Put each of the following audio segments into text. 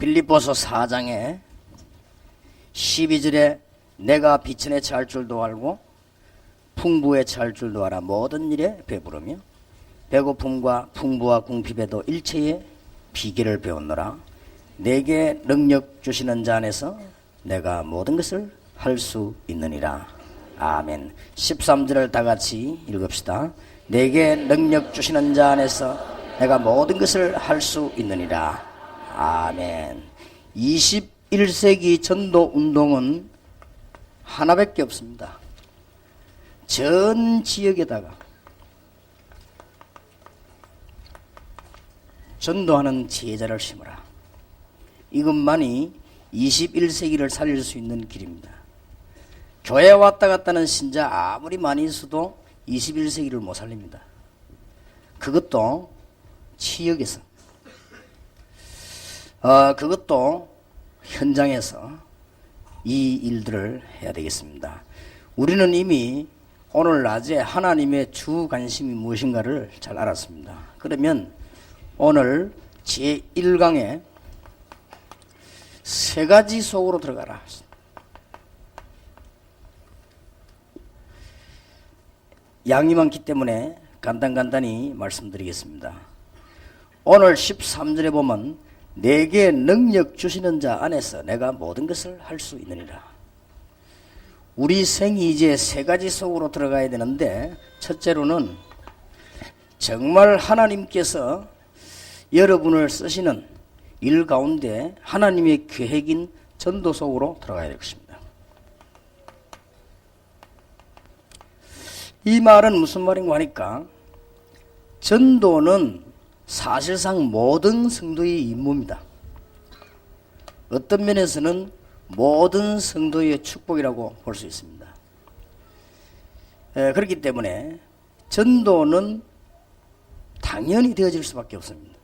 빌립보서 4장에 12절에 내가 비천에 처할 줄도 알고 풍부에 처할 줄도 알아 모든 일에 배부르며 배고픔과 풍부와 궁핍에도 일체의 비결을 배웠노라. 내게 능력 주시는 자 안에서 내가 모든 것을 할 수 있느니라. 아멘. 13절을 다 같이 읽읍시다. 내게 능력 주시는 자 안에서 내가 모든 것을 할 수 있느니라. 아멘. 21세기 전도 운동은 하나밖에 없습니다. 전 지역에다가 전도하는 제자를 심으라. 이것만이 21세기를 살릴 수 있는 길입니다. 교회 왔다 갔다는 신자 아무리 많이 있어도 21세기를 못 살립니다. 그것도 지역에서 그것도 현장에서 이 일들을 해야 되겠습니다. 우리는 이미 오늘 낮에 하나님의 주 관심이 무엇인가를 잘 알았습니다. 그러면 오늘 제1강에 세 가지 속으로 들어가라. 양이 많기 때문에 간단히 말씀드리겠습니다. 오늘 13절에 보면 내게 능력 주시는 자 안에서 내가 모든 것을 할 수 있느니라. 우리 생이 이제 세 가지 속으로 들어가야 되는데, 첫째로는 정말 하나님께서 여러분을 쓰시는 일 가운데 하나님의 계획인 전도 속으로 들어가야 될 것입니다. 이 말은 무슨 말인가 하니까, 전도는 사실상 모든 성도의 임무입니다. 어떤 면에서는 모든 성도의 축복이라고 볼 수 있습니다. 그렇기 때문에 전도는 당연히 되어질 수밖에 없습니다.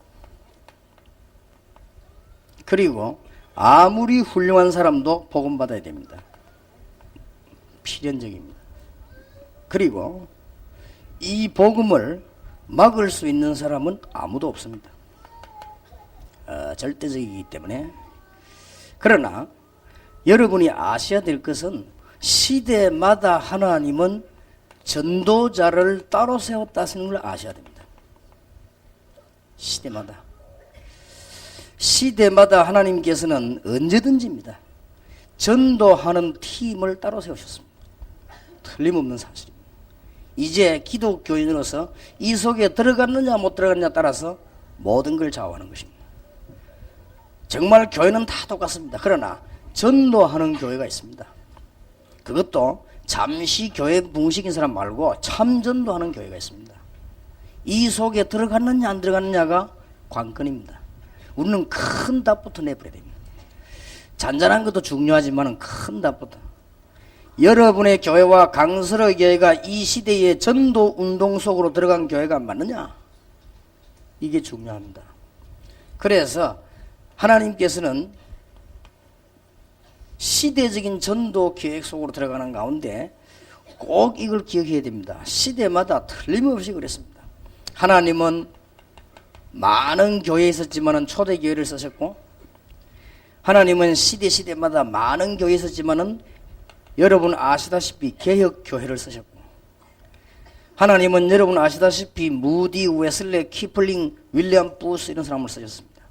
그리고 아무리 훌륭한 사람도 복음받아야 됩니다. 필연적입니다. 그리고 이 복음을 막을 수 있는 사람은 아무도 없습니다. 절대적이기 때문에. 그러나 여러분이 아셔야 될 것은 시대마다 하나님은 전도자를 따로 세웠다는 걸 아셔야 됩니다. 시대마다 하나님께서는 언제든지입니다. 전도하는 팀을 따로 세우셨습니다. 틀림없는 사실입니다. 이제 기독교인으로서 이 속에 들어갔느냐 못 들어갔느냐 따라서 모든 걸 좌우하는 것입니다. 정말 교회는 다 똑같습니다. 그러나 전도하는 교회가 있습니다. 그것도 잠시 교회 붕식인 사람 말고 참 전도하는 교회가 있습니다. 이 속에 들어갔느냐 안 들어갔느냐가 관건입니다. 우리는 큰 답부터 내버려야 됩니다. 잔잔한 것도 중요하지만 큰 답부터. 여러분의 교회와 강설의 교회가 이 시대의 전도 운동 속으로 들어간 교회가 맞느냐? 이게 중요합니다. 그래서 하나님께서는 시대적인 전도 계획 속으로 들어가는 가운데 꼭 이걸 기억해야 됩니다. 시대마다 틀림없이 그랬습니다. 하나님은 많은 교회에 있었지만 초대교회를 쓰셨고, 하나님은 시대마다 많은 교회에 있었지만 여러분 아시다시피 개혁교회를 쓰셨고, 하나님은 여러분 아시다시피 무디, 웨슬레, 키플링, 윌리엄 부스 이런 사람을 쓰셨습니다.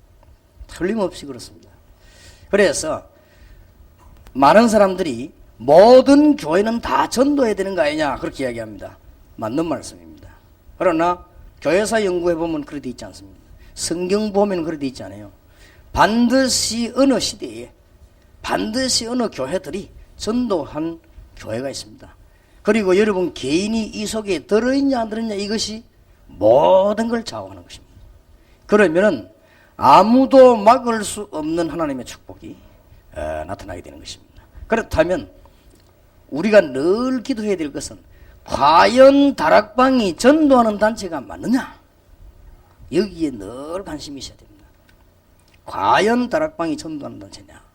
틀림없이 그렇습니다. 그래서 많은 사람들이 모든 교회는 다 전도해야 되는 거 아니냐 그렇게 이야기합니다. 맞는 말씀입니다. 그러나 교회사 연구해보면 그렇게 돼 있지 않습니다. 성경 보면 그렇게 돼 있지 않아요. 반드시 어느 시대에 반드시 어느 교회들이 전도한 교회가 있습니다. 그리고 여러분 개인이 이 속에 들어있냐 안 들어있냐 이것이 모든 걸 좌우하는 것입니다. 그러면은 아무도 막을 수 없는 하나님의 축복이 나타나게 되는 것입니다. 그렇다면 우리가 늘 기도해야 될 것은 과연 다락방이 전도하는 단체가 맞느냐? 여기에 늘 관심이 있어야 됩니다. 과연 다락방이 전도하는 단체냐?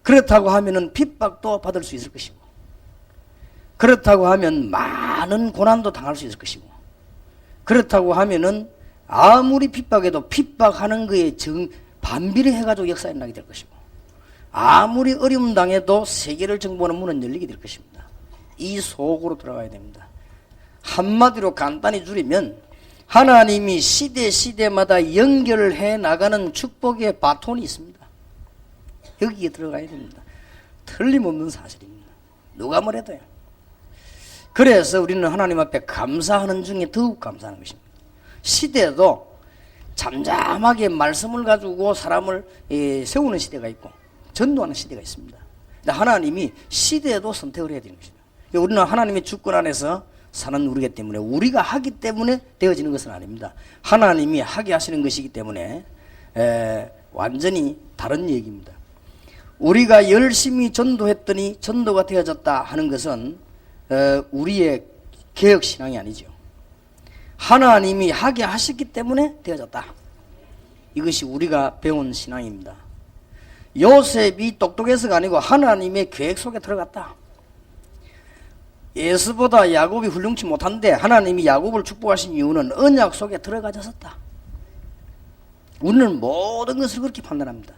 그렇다고 하면은 핍박도 받을 수 있을 것이고, 그렇다고 하면 많은 고난도 당할 수 있을 것이고, 그렇다고 하면은 아무리 핍박해도 핍박하는 거에 반비례 해가지고 역사에 나게 될 것이고, 아무리 어려움 당해도 세계를 정복하는 문은 열리게 될 것입니다. 이 속으로 들어가야 됩니다. 한마디로 간단히 줄이면 하나님이 시대마다 연결해 나가는 축복의 바톤이 있습니다. 여기에 들어가야 됩니다. 틀림없는 사실입니다. 누가 뭐래도요. 그래서 우리는 하나님 앞에 감사하는 중에 더욱 감사하는 것입니다. 시대도 잠잠하게 말씀을 가지고 사람을 세우는 시대가 있고 전도하는 시대가 있습니다. 근데 하나님이 시대에도 선택을 해야 되는 것입니다. 우리는 하나님의 주권 안에서 사는 우리기 때문에, 우리가 하기 때문에 되어지는 것은 아닙니다. 하나님이 하게 하시는 것이기 때문에 완전히 다른 얘기입니다. 우리가 열심히 전도했더니 전도가 되어졌다 하는 것은 우리의 개혁신앙이 아니죠. 하나님이 하게 하셨기 때문에 되어졌다. 이것이 우리가 배운 신앙입니다. 요셉이 똑똑해서가 아니고 하나님의 계획 속에 들어갔다. 에서보다 야곱이 훌륭치 못한데 하나님이 야곱을 축복하신 이유는 언약 속에 들어가졌었다. 우리는 모든 것을 그렇게 판단합니다.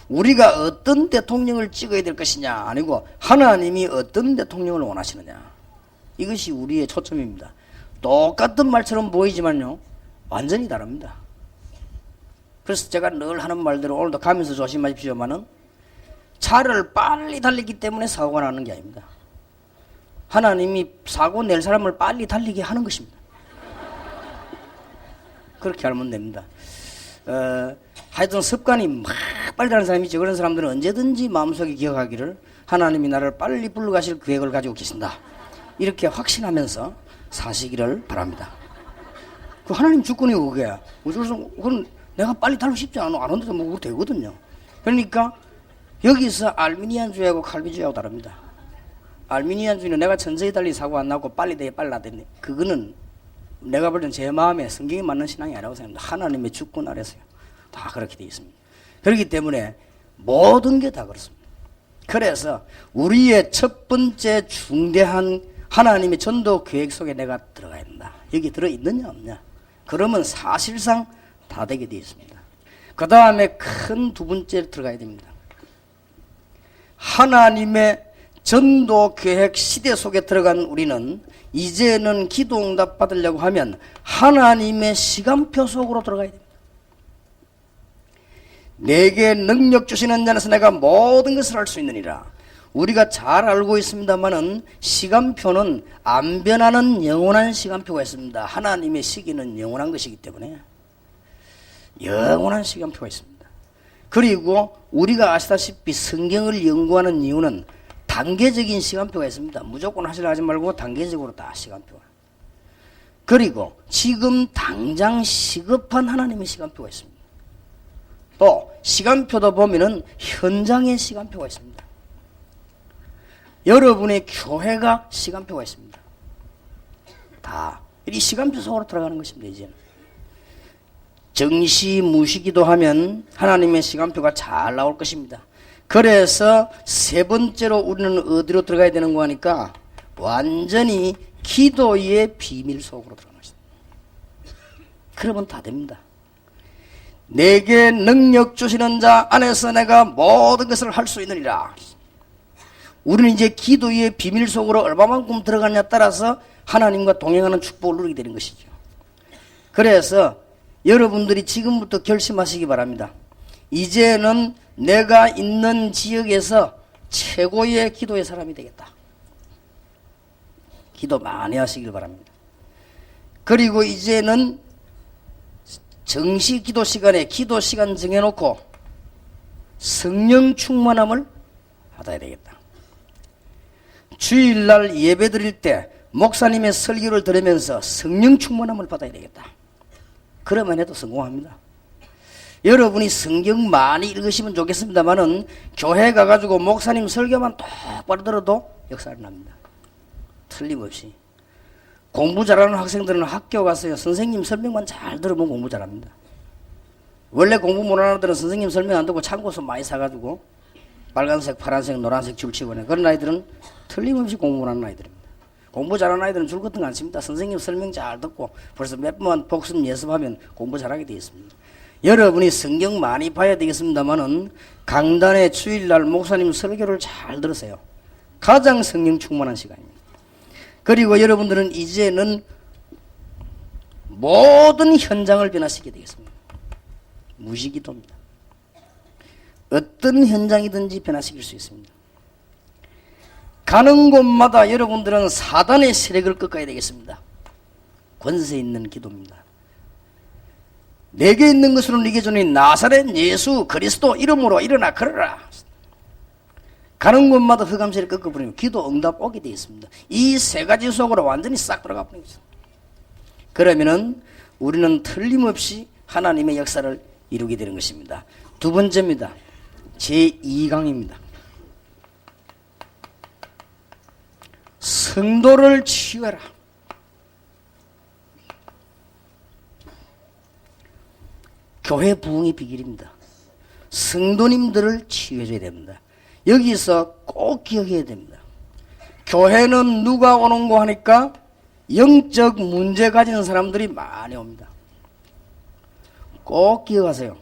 우리가 어떤 대통령을 찍어야 될 것이냐 아니고 하나님이 어떤 대통령을 원하시느냐, 이것이 우리의 초점입니다. 똑같은 말처럼 보이지만요 완전히 다릅니다. 그래서 제가 늘 하는 말대로 오늘도 가면서 조심하십시오만은 차를 빨리 달리기 때문에 사고가 나는 게 아닙니다. 하나님이 사고 낼 사람을 빨리 달리게 하는 것입니다. 그렇게 알면 됩니다. 하여튼 습관이 막 빨리 가는 사람이 있죠. 그런 사람들은 언제든지 마음속에 기억하기를 하나님이 나를 빨리 불러가실 계획을 가지고 계신다, 이렇게 확신하면서 사시기를 바랍니다. 그 하나님 주권이고 그게 그건 내가 빨리 달고 싶지 않아. 안 온데도 뭐 되거든요. 그러니까 여기서 알미니안주의하고 칼빈주의하고 다릅니다. 알미니안주의는 내가 천천히 달리 사고 안 나고 빨리 나댔네. 그거는 내가 볼 땐 제 마음에 성경에 맞는 신앙이 아니라고 생각합니다. 하나님의 주권 아래서요. 다 그렇게 되어 있습니다. 그렇기 때문에 모든 게 다 그렇습니다. 그래서 우리의 첫 번째 중대한 하나님의 전도 계획 속에 내가 들어가야 된다. 여기 들어있느냐 없냐. 그러면 사실상 다 되게 되어 있습니다. 그 다음에 큰 두 번째 들어가야 됩니다. 하나님의 전도 계획 시대 속에 들어간 우리는 이제는 기도 응답 받으려고 하면 하나님의 시간표 속으로 들어가야 됩니다. 내게 능력 주시는 자에서 내가 모든 것을 할 수 있느니라. 우리가 잘 알고 있습니다만은 시간표는 안 변하는 영원한 시간표가 있습니다. 하나님의 시기는 영원한 것이기 때문에 영원한 시간표가 있습니다. 그리고 우리가 아시다시피 성경을 연구하는 이유는 단계적인 시간표가 있습니다. 무조건 하시라 하지 말고 단계적으로 다 시간표가. 그리고 지금 당장 시급한 하나님의 시간표가 있습니다. 또 시간표도 보면은 현장의 시간표가 있습니다. 여러분의 교회가 시간표가 있습니다. 다 이 시간표 속으로 들어가는 것입니다. 이제는 정시 무시기도 하면 하나님의 시간표가 잘 나올 것입니다. 그래서 세 번째로 우리는 어디로 들어가야 되는 거 하니까 완전히 기도의 비밀 속으로 들어가는 것입니다. 그러면 다 됩니다. 내게 능력 주시는 자 안에서 내가 모든 것을 할 수 있느니라. 우리는 이제 기도의 비밀 속으로 얼마만큼 들어가느냐에 따라서 하나님과 동행하는 축복을 누리게 되는 것이죠. 그래서 여러분들이 지금부터 결심하시기 바랍니다. 이제는 내가 있는 지역에서 최고의 기도의 사람이 되겠다. 기도 많이 하시길 바랍니다. 그리고 이제는 정시 기도 시간에 기도 시간 정해놓고 성령 충만함을 받아야 되겠다. 주일날 예배 드릴 때 목사님의 설교를 들으면서 성령 충만함을 받아야 되겠다. 그러면 해도 성공합니다. 여러분이 성경 많이 읽으시면 좋겠습니다만은 교회 가가지고 목사님 설교만 똑바로 들어도 역사를 납니다. 틀림없이. 공부 잘하는 학생들은 학교 가서요 선생님 설명만 잘 들으면 공부 잘합니다. 원래 공부 못하는 애들은 선생님 설명 안 듣고 참고서 많이 사가지고 빨간색, 파란색, 노란색 줄 치고 그런 아이들은 틀림없이 공부 못하는 아이들입니다. 공부 잘하는 아이들은 줄 같은 거 안 칩니다. 선생님 설명 잘 듣고 벌써 몇 번 복습 예습하면 공부 잘하게 되어 있습니다. 여러분이 성경 많이 봐야 되겠습니다만은 강단에 주일날 목사님 설교를 잘 들으세요. 가장 성령 충만한 시간입니다. 그리고 여러분들은 이제는 모든 현장을 변화시키게 되겠습니다. 무시기도입니다. 어떤 현장이든지 변화시킬 수 있습니다. 가는 곳마다 여러분들은 사단의 세력을 꺾어야 되겠습니다. 권세 있는 기도입니다. 내게 있는 것으로는 이게 주니 나사렛 예수 그리스도 이름으로 일어나 걸어라. 가는 곳마다 흑암세를 꺾어버리면 기도 응답 오게 되어 있습니다. 이 세 가지 속으로 완전히 싹 들어가 버리는 거죠. 그러면은 우리는 틀림없이 하나님의 역사를 이루게 되는 것입니다. 두 번째입니다. 제2강입니다. 성도를 치유해라. 교회 부흥의 비결입니다. 성도님들을 치유해줘야 됩니다. 여기서 꼭 기억해야 됩니다. 교회는 누가 오는고 하니까 영적 문제 가진 사람들이 많이 옵니다. 꼭 기억하세요.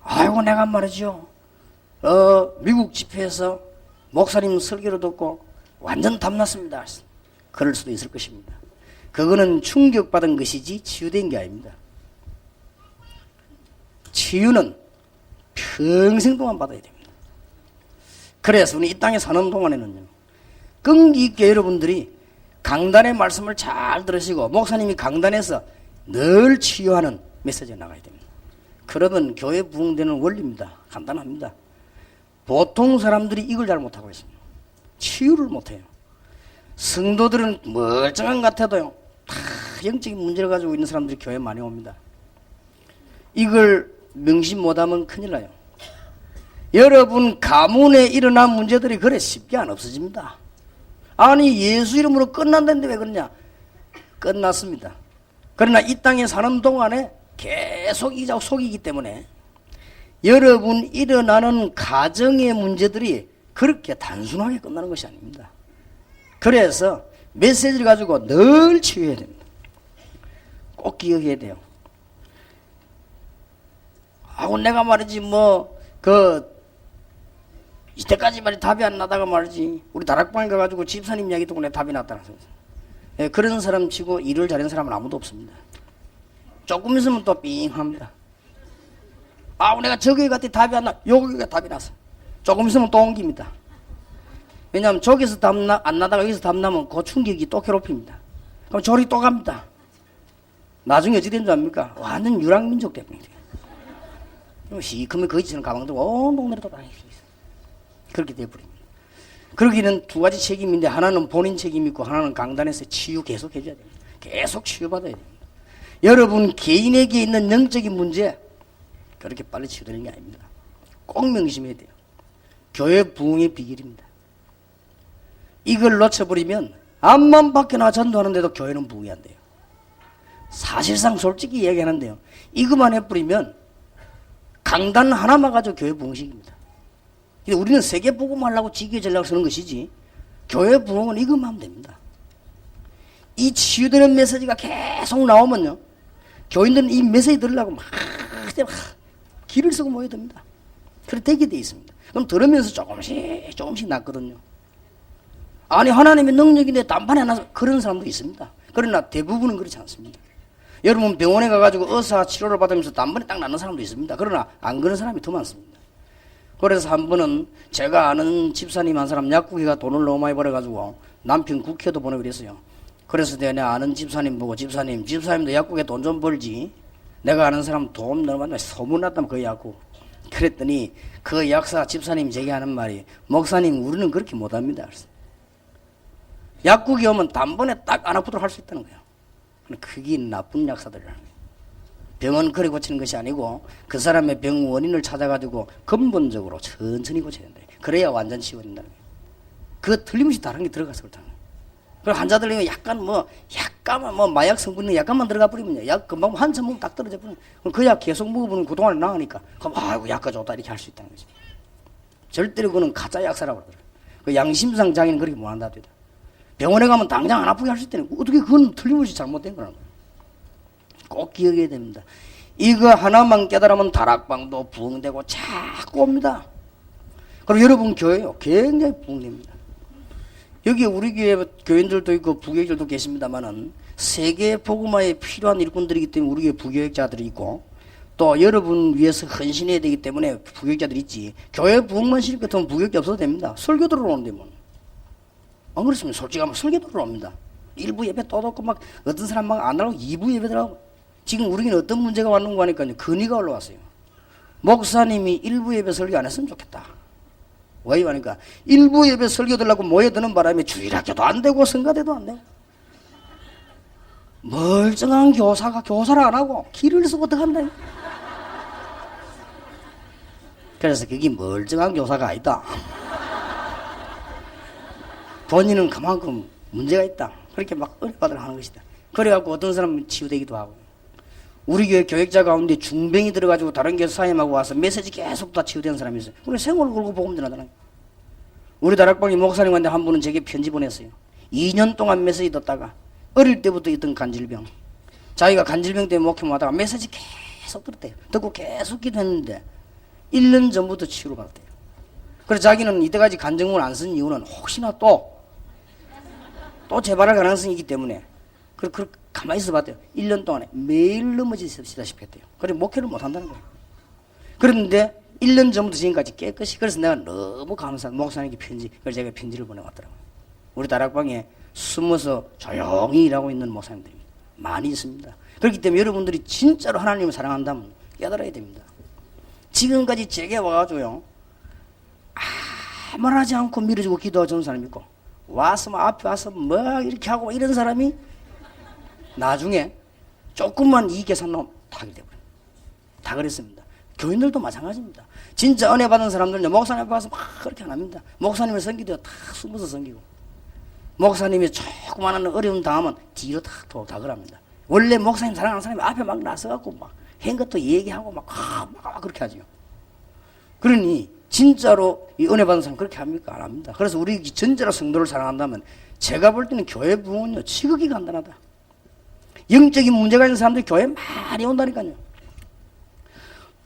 아이고 내가 말이죠. 미국 집회에서 목사님 설교를 듣고 완전 담났습니다. 그럴 수도 있을 것입니다. 그거는 충격받은 것이지 치유된 게 아닙니다. 치유는 평생 동안 받아야 됩니다. 그래서 우리 이 땅에 사는 동안에는요, 끈기 있게 여러분들이 강단의 말씀을 잘 들으시고 목사님이 강단에서 늘 치유하는 메시지가 나가야 됩니다. 그러면 교회 부흥되는 원리입니다. 간단합니다. 보통 사람들이 이걸 잘 못하고 있습니다. 치유를 못해요. 성도들은 멀쩡한 것 같아도요, 다 영적인 문제를 가지고 있는 사람들이 교회에 많이 옵니다. 이걸 명심 못하면 큰일 나요. 여러분 가문에 일어난 문제들이 그래 쉽게 안 없어집니다. 아니 예수 이름으로 끝난다는데 왜 그러냐? 끝났습니다. 그러나 이 땅에 사는 동안에 계속 이자고 속이기 때문에 여러분 일어나는 가정의 문제들이 그렇게 단순하게 끝나는 것이 아닙니다. 그래서 메시지를 가지고 늘 치유해야 됩니다. 꼭 기억해야 돼요. 아고 내가 말이지 이때까지 말이 답이 안 나다가 말이지 우리 다락방에 가가지고 집사님 이야기 듣고 내 답이 났다는 소리. 예, 그런 사람 치고 일을 잘하는 사람은 아무도 없습니다. 조금 있으면 또 삥합니다. 아우 내가 저기 갔더니 답이 안 나. 여기가 답이 났어. 조금 있으면 또 옮깁니다. 왜냐하면 저기서 안 나다가 여기서 답 나면 그 충격이 또 괴롭힙니다. 그럼 저리 또 갑니다. 나중에 어찌 된 줄 압니까? 완전 유랑민족 때문에. 시커먼 거짓은 가방 들고 온 동네를 돌아다니고 있어요. 그렇게 돼버립니다. 그러기는 두 가지 책임인데 하나는 본인 책임이 있고 하나는 강단에서 치유 계속 해줘야 됩니다. 계속 치유받아야 됩니다. 여러분 개인에게 있는 영적인 문제 그렇게 빨리 치유되는 게 아닙니다. 꼭 명심해야 돼요. 교회 부흥의 비결입니다. 이걸 놓쳐버리면 앞만 밖에나 전도하는데도 교회는 부흥이 안 돼요. 사실상 솔직히 얘기하는데요, 이것만 해버리면 강단 하나만 가지고 교회 부흥식입니다. 근데 우리는 세계 복음하려고 지교회 전략을 쓰는 것이지 교회 부흥은 이것만 하면 됩니다. 이 치유되는 메시지가 계속 나오면요, 교인들은 이 메시지 들으려고 막 길을 쓰고 모여야 됩니다. 그렇게 되게 돼 있습니다. 그럼 들으면서 조금씩 낫거든요. 아니 하나님의 능력인데 단판에 안 나서 그런 사람도 있습니다. 그러나 대부분은 그렇지 않습니다. 여러분 병원에 가가지고 의사 치료를 받으면서 단번에 딱 낫는 사람도 있습니다. 그러나 안 그런 사람이 더 많습니다. 그래서 한 번은 제가 아는 집사님 한 사람 약국에가 돈을 너무 많이 벌어가지고 남편 국회도 보내고 그랬어요. 그래서 내가 아는 집사님 보고 집사님도 약국에 돈 좀 벌지, 내가 아는 사람 돈 너무 많이 소문났다면 그 약국. 그랬더니 그 약사 집사님이 제게 하는 말이, 목사님 우리는 그렇게 못합니다. 약국에 오면 단번에 딱 안 아프도록 할 수 있다는 거예요. 그게 나쁜 약사들이라는 거예요. 병은 그래 고치는 것이 아니고 그 사람의 병 원인을 찾아가지고 근본적으로 천천히 고쳐야 된다. 그래야 완전 치유된다는 거예요. 그거 틀림없이 다른 게 들어가서 그렇다는 거예요. 그리고 환자들이 약간만 마약 성분이 약간만 들어가 버리면요, 약 금방 한참 먹으면 딱 떨어져 버리면 그 약 계속 먹어보면 그동안에 나으니까 그럼 아이고 약가 좋다 이렇게 할 수 있다는 거죠. 절대로 그거는 가짜 약사라고 그러더라고요. 그 양심상 자기는 그렇게 못한다. 병원에 가면 당장 안 아프게 할 수 있다는 어떻게 그건 틀림없이 잘못된 거라는 거예요. 꼭 기억해야 됩니다. 이거 하나만 깨달으면 다락방도 부흥되고 자꾸 옵니다. 그리고 여러분 교회요 굉장히 부흥됩니다. 여기 우리 교회 교인들도 있고 부교육들도 계십니다만은 세계 복음화에 필요한 일꾼들이기 때문에 우리 교회 부교육자들이 있고 또 여러분 위해서 헌신해야 되기 때문에 부교육자들이 있지. 교회 부흥만 실력 같으면 부교육자 없어도 됩니다. 설교들을 오는데 뭐. 안 그렇습니까? 솔직히 하면 설교들을 옵니다. 1부 예배 또 듣고 막 어떤 사람 막 안 하고 2부 예배들하고 지금 우리는 어떤 문제가 왔는가 하니까요. 건의가 올라왔어요. 목사님이 1부 예배 설교 안 했으면 좋겠다. 왜 하니까 1부 예배 설교 들라고 모여드는 바람에 주일학교도 안 되고 성가대도 안 되고 멀쩡한 교사가 교사를 안 하고 길을 쓰고 어떡한다. 그래서 그게 멀쩡한 교사가 아니다. 본인은 그만큼 문제가 있다. 그렇게 막 은혜받으려 하는 것이다. 그래갖고 어떤 사람은 치유되기도 하고 우리 교회 교육자 가운데 중병이 들어가지고 다른 교회 사임하고 와서 메시지 계속 다 치유된 사람이 있어요. 그래 생활을 걸고 복음 전하잖아요. 우리 다락방이 목사님한테 한 분은 제게 편지 보냈어요. 2년 동안 메시지 듣다가 어릴 때부터 있던 간질병 자기가 간질병 때문에 목회만 하다가 메시지 계속 들었대요. 듣고 계속 기도했는데 1년 전부터 치유를 받았대요. 그래서 자기는 이때까지 간증문을 안 쓴 이유는 혹시나 또 재발할 가능성이 있기 때문에 그렇게 가만히 있어 봤대요. 1년 동안에 매일 넘어지시다시피 했대요. 그래 목회를 못 한다는 거예요. 그런데 1년 전부터 지금까지 깨끗이. 그래서 내가 너무 감사한 목사님께 편지, 그래서 제가 편지를 보내왔더라고요. 우리 다락방에 숨어서 조용히 일하고 있는 목사님들이 많이 있습니다. 그렇기 때문에 여러분들이 진짜로 하나님을 사랑한다면 깨달아야 됩니다. 지금까지 제게 와가지고요 아무 말 하지 않고 밀어주고 기도하고 저런 사람이 있고 와서 막 앞에 와서 뭐 이렇게 하고 이런 사람이 나중에 조금만 이 계산 나오면 다 돼버려요. 다 그랬습니다. 교인들도 마찬가지입니다. 진짜 은혜 받은 사람들은 목사님 앞에 와서 막 그렇게 안 합니다. 목사님을 섬기도 다 숨어서 섬기고 목사님이 조그마한 어려움 당하면 뒤로 다 그럽니다. 원래 목사님 사랑하는 사람이 앞에 막 나서갖고 막 한 것도 얘기하고 막 그렇게 하죠. 그러니 진짜로 이 은혜 받은 사람 그렇게 합니까? 안 합니다. 그래서 우리 전체로 성도를 사랑한다면 제가 볼 때는 교회 부흥은요 지극히 간단하다. 영적인 문제가 있는 사람들이 교회에 많이 온다니까요.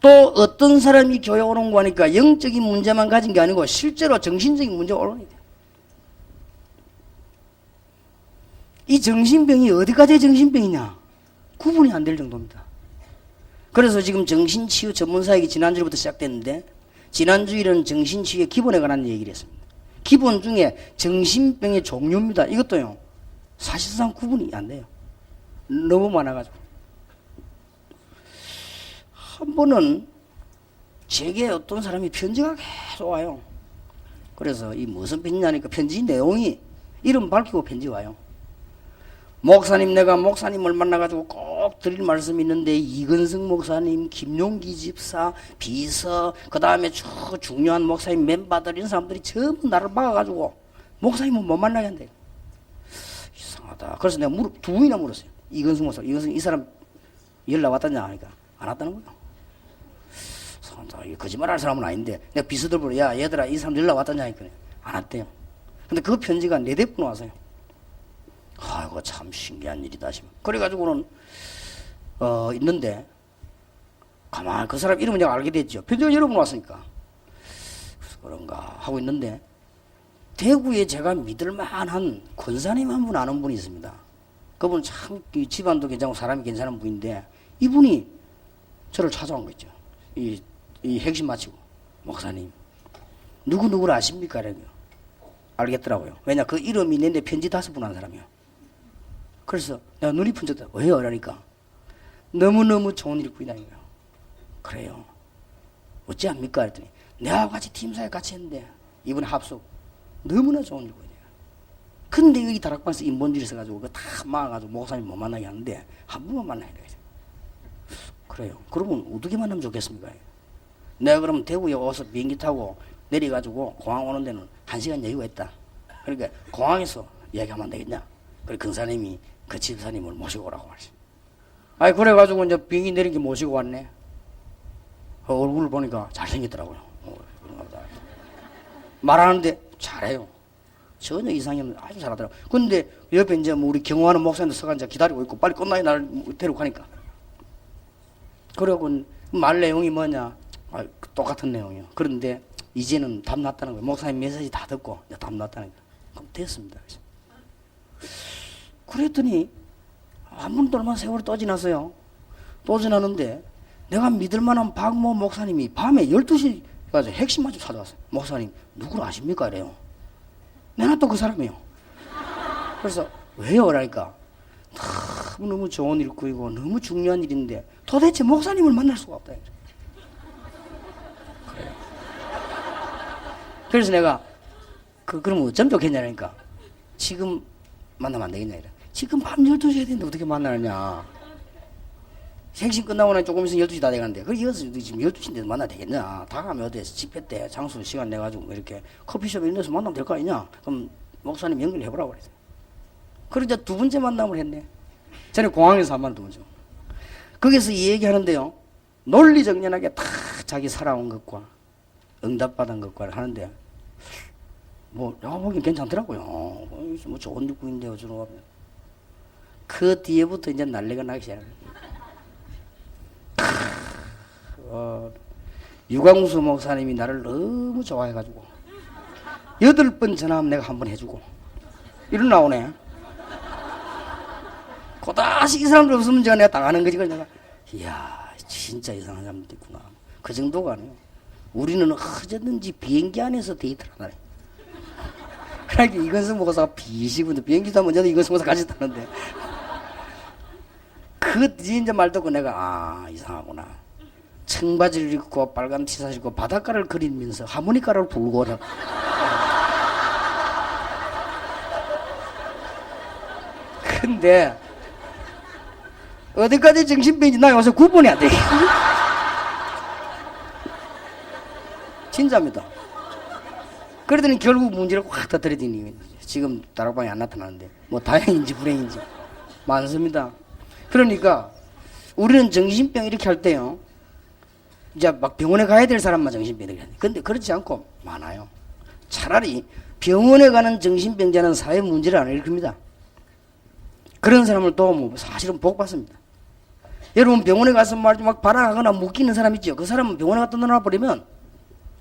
또 어떤 사람이 교회 오는 거 하니까 영적인 문제만 가진 게 아니고 실제로 정신적인 문제가 올라오게 돼요. 이 정신병이 어디까지의 정신병이냐 구분이 안 될 정도입니다. 그래서 지금 정신치유 전문사역이 지난주부터 시작됐는데 지난주일은 정신치유의 기본에 관한 얘기를 했습니다. 기본 중에 정신병의 종류입니다. 이것도요 사실상 구분이 안 돼요. 너무 많아가지고. 한 번은 제게 어떤 사람이 편지가 계속 와요. 그래서 이 무슨 편지냐니까 편지 내용이 이름 밝히고 편지 와요. 목사님, 내가 목사님을 만나가지고 꼭 드릴 말씀이 있는데 이근성 목사님, 김용기 집사, 비서, 그 다음에 중요한 목사님 멤버들 이런 사람들이 전부 나를 막아가지고 목사님은 못 만나게 한대요. 이상하다. 그래서 내가 두 번이나 물었어요. 이근성 목사, 이 사람 연락 왔다냐 하니까 안 왔다는 거예요. 거짓말할 사람은 아닌데 내가 비서들 보러 야 얘들아 이 사람 연락 왔다냐 하니까 안 왔대요. 근데 그 편지가 4대분 왔어요. 아이고 참 신기한 일이다 싶어. 그래가지고는 있는데 가만 그 사람 이름은 내가 알게 됐죠. 편지가 여러 번 왔으니까 그래서 그런가 하고 있는데 대구에 제가 믿을 만한 권사님 한 분 아는 분이 있습니다. 그분 참 집안도 괜찮고 사람이 괜찮은 분인데 이분이 저를 찾아온 거죠. 이 핵심 마치고 목사님 누구누구를 아십니까? 이러면 알겠더라고요. 왜냐 그 이름이 내 편지 5분 한 사람이요. 그래서 내가 눈이 번졌다. 왜요? 그러니까 너무너무 좋은 일꾼이다니까요. 그래요. 어찌 합니까? 그랬더니 내가 같이 팀사에 같이 했는데 이번에 합숙 너무나 좋은 일꾼이에요. 근데 여기 다락방에서 인본주의 있어가지고 그거 다 막아가지고 목사님 못 만나게 하는데 한 번만 만나야 돼요. 그래요. 그러면 어떻게 만나면 좋겠습니까? 내가 그러면 대구에 와서 비행기 타고 내려가지고 공항 오는 데는 1시간 여유가 있다. 그러니까 공항에서 얘기하면 안 되겠냐? 그래 근사님이 그 집사님을 모시고 오라고 말이지. 아이 그래가지고 이제 비행기 내린 게 모시고 왔네. 얼굴을 보니까 잘생겼더라고요. 말하는데 잘해요. 전혀 이상이 없는 아주 잘하더라고요. 근데 옆에 이제 뭐 우리 경호하는 목사님도 서가 이제 기다리고 있고 빨리 끝나야 나를 데리고 가니까. 그러고 말 내용이 뭐냐? 똑같은 내용이요. 그런데 이제는 답 났다는 거예요. 목사님 메시지 다 듣고 답 났다는 거예요. 그럼 됐습니다. 그랬더니 한 번도 얼마 세월이 또 지났어요. 또 지났는데 내가 믿을 만한 박모 목사님이 밤에 12시 가서 핵심 마저 찾아왔어요. 목사님 누구를 아십니까? 이래요. 내가 또 그 사람이에요. 그래서 왜요? 그러니까 너무 좋은 일꾼이고 너무 중요한 일인데 도대체 목사님을 만날 수가 없다. 그래요. 그래서 내가 그럼 어쩜 좋겠냐니까 지금 만나면 안 되겠냐 이래. 지금 밤 12시에 되는데 어떻게 만나느냐. 생신 끝나고 나면 조금 있으면 12시 다 돼가는데 그래 이어서 지금 12시인데 만나야 되겠냐. 다 가면 어디에서 집회 때 장소 시간 내가지고 이렇게 커피숍에 있는 데서 만나면 될 거 아니냐. 그럼 목사님 연결해보라고 그랬어요. 그래서 이제 두 번째 만남을 했네. 전에 공항에서 한 번 두 번째. 거기서 이 얘기하는데요. 논리정연하게 다 자기 살아온 것과 응답받은 것과 하는데 뭐 내가 보기엔 괜찮더라고요. 뭐 좋은 일꾼인데 어쩌고 하면 그 뒤에부터 이제 난리가 나기 시작해요. 유광수 목사님이 나를 너무 좋아해가지고 8번 전화하면 내가 한 번 해주고 이런 나오네. 고다시 이 사람들 없으면 내가 당하는 거지. 그래서 내가 이야 진짜 이상한 사람도 있구나. 그 정도가 아니에요. 우리는 어쨌든지 비행기 안에서 데이트를 하나요. 그러니까 이건승 목사가 비시군데 비행기 타면 저도 이건승 목사 같이 타는데 그 뒤에 이제 말 듣고 내가 이상하구나. 청바지를 입고 빨간 티셔츠 입고 바닷가를 그리면서 하모니카를 불고 근데 어디까지 정신병인지 나 요새 구분이 안 돼. 진짜입니다. 그러더니 결국 문제를 확 터뜨리더니 지금 다락방에 안 나타나는데 뭐 다행인지 불행인지 많습니다. 그러니까 우리는 정신병 이렇게 할 때요. 이제 막 병원에 가야 될 사람만 정신병 이렇게 하는데 근데 그렇지 않고 많아요. 차라리 병원에 가는 정신병자는 사회 문제를 안 일으킵니다. 그런 사람을 도우면 사실은 복 받습니다. 여러분 병원에 가서 말이지 막 발악하거나 묶이는 사람 있죠. 그 사람은 병원에 갖다 놓아버리면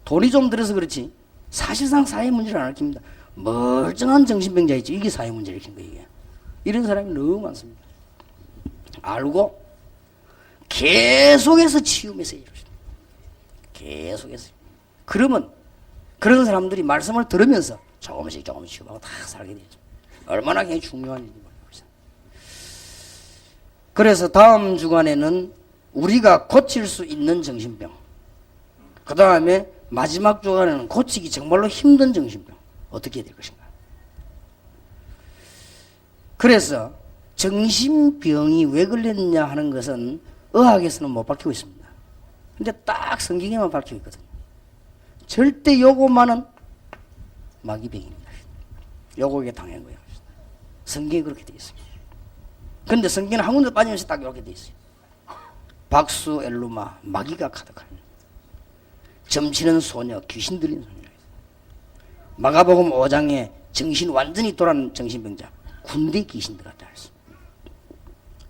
돈이 좀 들어서 그렇지 사실상 사회 문제를 안 일으킵니다. 멀쩡한 정신병자 있죠. 이게 사회 문제를 일으킨 거예요. 이게. 이런 사람이 너무 많습니다. 알고 계속해서 치유 메시지를 줍니다. 계속해서. 그러면 그런 사람들이 말씀을 들으면서 조금씩 치유하고 다 살게 되죠. 얼마나 굉장히 중요한 일인지 몰라요. 그래서 다음 주간에는 우리가 고칠 수 있는 정신병, 그 다음에 마지막 주간에는 고치기 정말로 힘든 정신병 어떻게 해야 될 것인가. 그래서 정신병이 왜 걸렸냐 하는 것은 의학에서는 못 밝히고 있습니다. 근데 딱 성경에만 밝히고 있거든요. 절대 요거만은 마귀병입니다. 요거에 당한 거예요. 성경에 그렇게 되어 있습니다. 근데 성경은 한 군데 빠지면서 딱 이렇게 되어 있어요. 박수 엘루마 마귀가 가득한 점치는 소녀 귀신 들린 소녀. 마가복음 5장에 정신 완전히 돌아는 정신병자 군대 귀신 들었다 했어.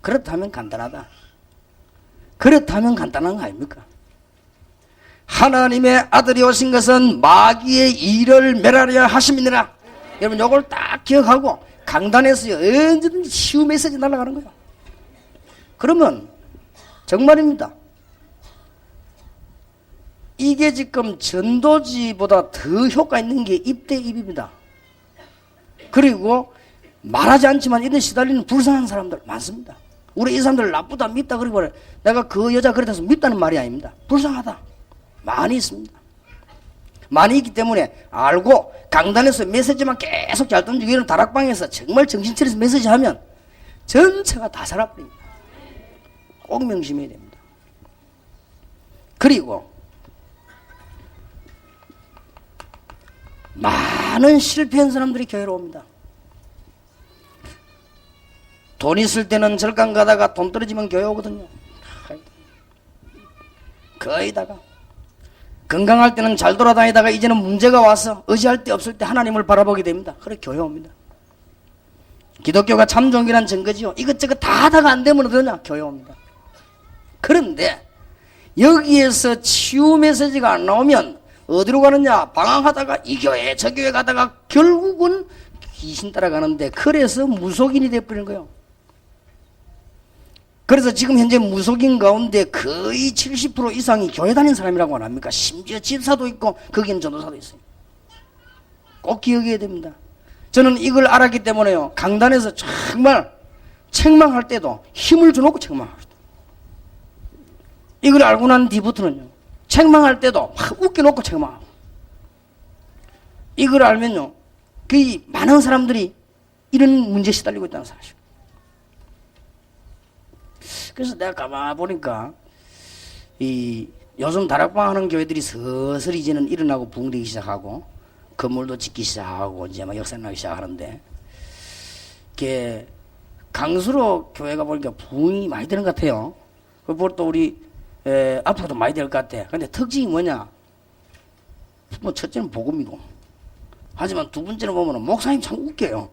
그렇다면 간단하다. 그렇다면 간단한 거 아닙니까? 하나님의 아들이 오신 것은 마귀의 일을 멸하려 하심이니라. 여러분 요걸 딱 기억하고 강단에서 언제든지 치유 메시지 날아가는 거예요. 그러면 정말입니다. 이게 지금 전도지보다 더 효과 있는 게 입대 입입니다. 그리고 말하지 않지만 이런 시달리는 불쌍한 사람들 많습니다. 우리 이 사람들 나쁘다 밉다 그리고 내가 그 여자 그렇다서 밉다는 말이 아닙니다. 불쌍하다 많이 있습니다. 많이 있기 때문에 알고 강단에서 메시지만 계속 잘 던지고 이런 다락방에서 정말 정신차려서 메시지 하면 전체가 다 살아버립니다. 꼭 명심해야 됩니다. 그리고 많은 실패한 사람들이 교회로 옵니다. 돈 있을 때는 절강 가다가 돈 떨어지면 교회 오거든요. 거의 다가. 건강할 때는 잘 돌아다니다가 이제는 문제가 와서 의지할 데 없을 때 하나님을 바라보게 됩니다. 그래 교회 옵니다. 기독교가 참 종교란 증거지요. 이것저것 다 하다가 안 되면 어떠냐? 교회 옵니다. 그런데 여기에서 치유 메시지가 안 나오면 어디로 가느냐? 방황하다가 이 교회 저 교회 가다가 결국은 귀신 따라가는데, 그래서 무속인이 돼버리는 거예요. 그래서 지금 현재 무속인 가운데 거의 70% 이상이 교회 다니는 사람이라고 안 합니까? 심지어 집사도 있고 거기는 전도사도 있어요. 꼭 기억해야 됩니다. 저는 이걸 알았기 때문에요, 강단에서 정말 책망할 때도 힘을 주놓고 책망합니다. 이걸 알고 난 뒤부터는요, 책망할 때도 막 웃겨놓고 책망하고, 이걸 알면요 거의 많은 사람들이 이런 문제에 시달리고 있다는 사실. 그래서 내가 가만 보니까 이 요즘 다락방 하는 교회들이 서서히 이제는 일어나고 붕대기 시작하고 건물도 짓기 시작하고 이제 막 역사나기 시작하는데, 이게 강수로 교회가 보니까 부흥이 많이 되는 것 같아요. 그리고 또 우리 앞으로도 많이 될 것 같아. 근데 특징이 뭐냐? 뭐 첫째는 복음이고, 하지만 두 번째는 보면 목사님 참 웃겨요.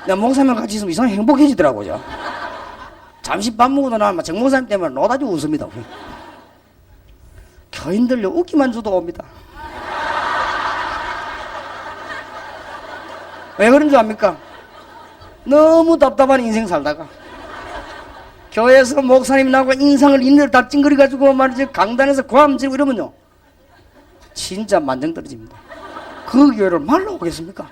내가 목사님 같이 있으면 이상하게 행복해지더라고요. 잠시 밥 먹어도 나면 정 목사님 때문에 노다지 웃습니다. 교인들요 웃기만 줘도 옵니다. 왜 그런 줄 압니까? 너무 답답한 인생 살다가 교회에서 목사님 나오고 인상을 인들 다 찡그려가지고 말이지 강단에서 고함 지르고 이러면요 진짜 만정 떨어집니다. 그 교회를 말로 오겠습니까?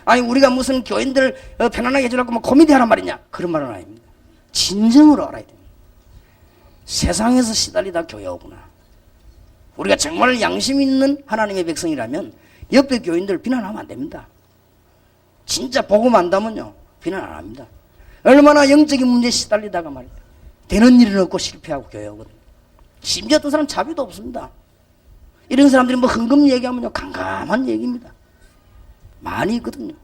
아니 우리가 무슨 교인들 편안하게 해주려고 뭐 코미디 하란 말이냐? 그런 말은 아닙니다. 진정으로 알아야 됩니다. 세상에서 시달리다 교회 오구나. 우리가 정말 양심 있는 하나님의 백성이라면 옆에 교인들 비난하면 안 됩니다. 진짜 복음 안다면요 비난 안 합니다. 얼마나 영적인 문제에 시달리다가 말이야 되는 일은 없고 실패하고 교회 오거든요. 심지어 어떤 사람 자비도 없습니다. 이런 사람들이 뭐 흥금 얘기하면요 깜깜한 얘기입니다. 많이 있거든요.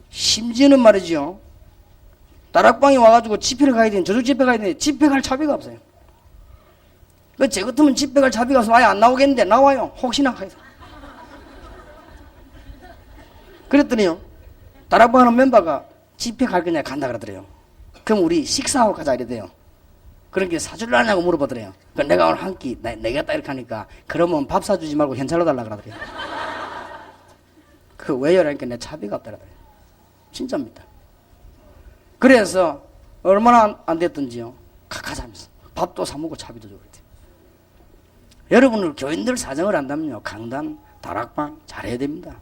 심지어는 말이죠, 다락방에 와가지고 집회를 가야 되는, 저녁 집회 가야 되는데 집회 갈 자비가 없어요. 제 같으면 집회 갈 자비가 없으면 아예 안 나오겠는데 나와요. 혹시나 해서. 그랬더니요 다락방 하는 멤버가 집회 갈 거냐 간다 그러더래요. 그럼 우리 식사하고 가자 이래대요. 그러니까 사줄라냐고 물어보더래요. 그럼 내가 오늘 한 끼 내겠다 이렇게 하니까, 그러면 밥 사주지 말고 현찰로 달라 그러더래요. 그 왜요? 그러니까 내 자비가 없다 그러더래요. 진짜입니다. 그래서 얼마나 안 됐든지요 가자면서 밥도 사 먹고 자비도 주고 그랬대요. 여러분들 교인들 사정을 안다면요 강단, 다락방 잘해야 됩니다.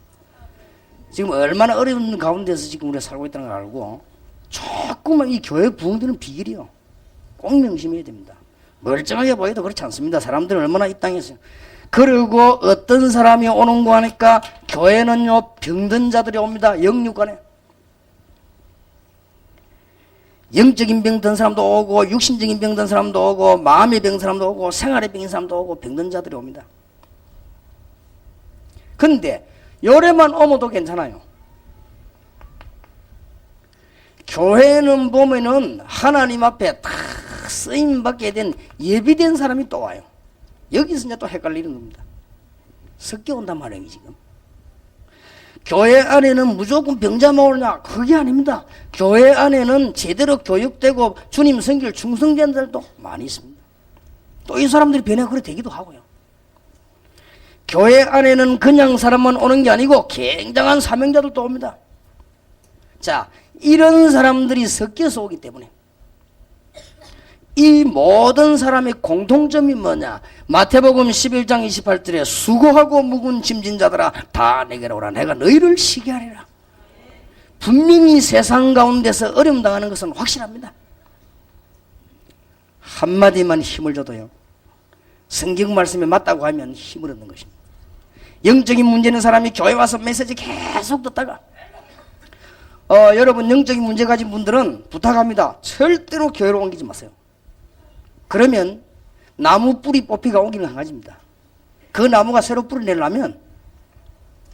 지금 얼마나 어려운 가운데서 지금 우리가 살고 있다는 걸 알고 조금만 이 교회 부흥되는 비결이요 꼭 명심해야 됩니다. 멀쩡하게 보여도 그렇지 않습니다. 사람들은 얼마나 이 땅에서. 그리고 어떤 사람이 오는 거 하니까 교회는요 병든 자들이 옵니다. 영육간에 영적인 병 든 사람도 오고 육신적인 병 든 사람도 오고 마음의 병 사람도 오고 생활의 병인 사람도 오고 병든 자들이 옵니다. 근데 요래만 오면도 괜찮아요. 교회는 보면은 하나님 앞에 다 쓰임받게 된 예비된 사람이 또 와요. 여기서 이제 또 헷갈리는 겁니다. 섞여 온단 말이에요 지금. 교회 안에는 무조건 병자만 오느냐? 그게 아닙니다. 교회 안에는 제대로 교육되고 주님 섬길 충성된 자들도 많이 있습니다. 또 이 사람들이 변해 그래 되기도 하고요. 교회 안에는 그냥 사람만 오는 게 아니고 굉장한 사명자들도 옵니다. 자, 이런 사람들이 섞여서 오기 때문에 이 모든 사람의 공통점이 뭐냐? 마태복음 11장 28절에 수고하고 묵은 짐진 자들아 다 내게로 오라 내가 너희를 쉬게 하리라. 분명히 세상 가운데서 어려움 당하는 것은 확실합니다. 한마디만 힘을 줘도요 성경 말씀에 맞다고 하면 힘을 얻는 것입니다. 영적인 문제 있는 사람이 교회 와서 메시지 계속 듣다가 여러분 영적인 문제 가진 분들은 부탁합니다. 절대로 교회로 옮기지 마세요. 그러면 나무 뿌리 뽑기가 오기는 한 가지입니다. 그 나무가 새로 뿌리 내려면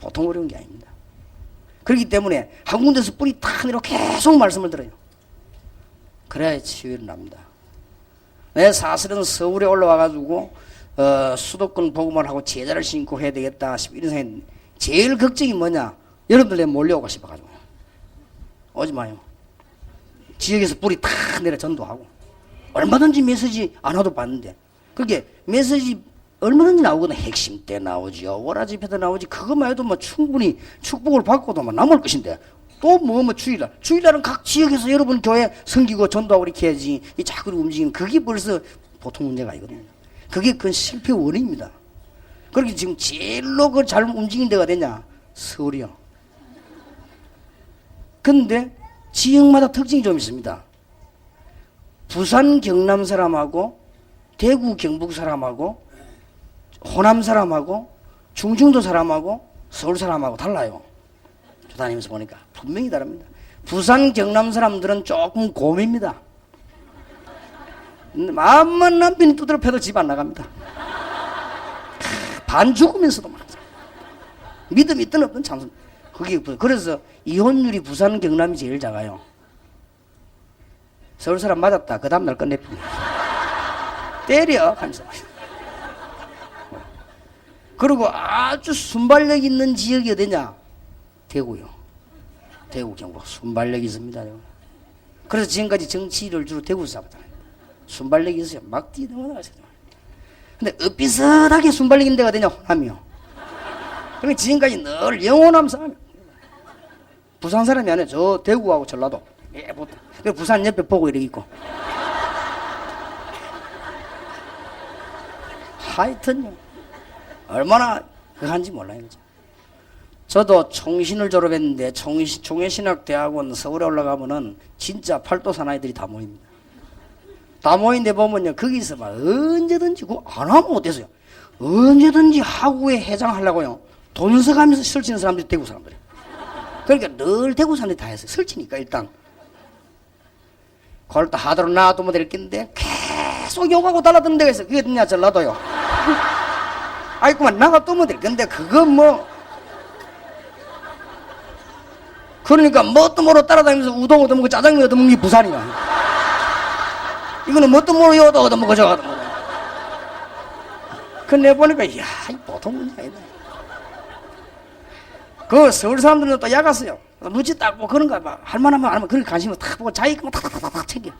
보통 어려운 게 아닙니다. 그렇기 때문에 한 군데서 뿌리 탁 내려 계속 말씀을 들어요. 그래야 치유를 납니다. 내 사실은 서울에 올라와가지고 수도권 보고만 하고 제자를 신고 해야 되겠다 이런 생각이 제일 걱정이 뭐냐? 여러분들 내 몰려오고 싶어가지고 오지 마요. 지역에서 뿌리 탁 내려 전도하고 얼마든지 메시지 안 와도 봤는데 그게 메시지 얼마든지 나오거든. 핵심 때 나오죠. 월화집회도 나오지. 그것만 해도 뭐 충분히 축복을 받고도 뭐 남을 것인데 또 뭐 주일날. 주일날은 각 지역에서 여러분 교회 섬기고 전도하고 이렇게 해야지. 이 자꾸 움직이는 그게 벌써 보통 문제가 아니거든요. 그게 그 실패 원인입니다. 그렇게 지금 제일로 그 잘 움직이는 데가 되냐? 서울이요. 근데 지역마다 특징이 좀 있습니다. 부산 경남 사람하고 대구 경북 사람하고 호남 사람하고 충청도 사람하고 서울 사람하고 달라요. 다니면서 보니까 분명히 다릅니다. 부산 경남 사람들은 조금 곰입니다. 마음만 남편이 두드려 패도 집 안 나갑니다. 반 죽으면서도 막 믿음 있든 없든 참 그게 그래서 이혼율이 부산 경남이 제일 작아요. 서울 사람 맞았다 그 다음날 끝내줍니다. 때려 하면서. 그리고 아주 순발력 있는 지역이 어디냐? 대구요. 대구 경북 순발력이 있습니다. 그래서 지금까지 정치를 주로 대구에서 잡았잖아요. 순발력이 있어요. 막 뛰어나가서. 근데 엇비슷하게 순발력 있는 데가 어디냐? 호남이요. 그러니까 지금까지 늘 영호남 사람이 부산 사람이 아니에요. 저 대구하고 전라도. 예, 부산 옆에 보고 이렇게 있고. 하여튼요. 얼마나 그한지 몰라요. 그죠? 저도 총신을 졸업했는데 총회신학대학원 서울에 올라가면은 진짜 팔도 사나이들이 다 모입니다. 다 모인데 보면요. 거기서 막 언제든지 그거 안 하면 어때서요? 언제든지 하구에 해장하려고요. 돈 써가면서 설치는 사람들이 대구 사람들이에요. 그러니까 늘 대구 사람들이 다 했어요. 설치니까 일단. 그걸 또 하도록 놔도 못 되겠는데 계속 욕하고 달라드는 데가 있어요. 그게 어디냐 전라도요. 아이고만 나가 또 못 되겠는데 그거 뭐 그러니까 뭣도 모르고 따라다니면서 우동 얻어먹고 짜장면 얻어먹는 게 부산이야. 이거는 뭣도 모르고 이거 얻어먹고 저거 얻어먹고. 근데 보니까 이야 이 보통 문제 아니다. 그 서울 사람들은 또 야갔어요. 눈치 딱 보고 그런가 봐. 할만하면 안 하면 그렇게 관심을 탁 보고 자기 거만 탁탁탁탁 챙겨.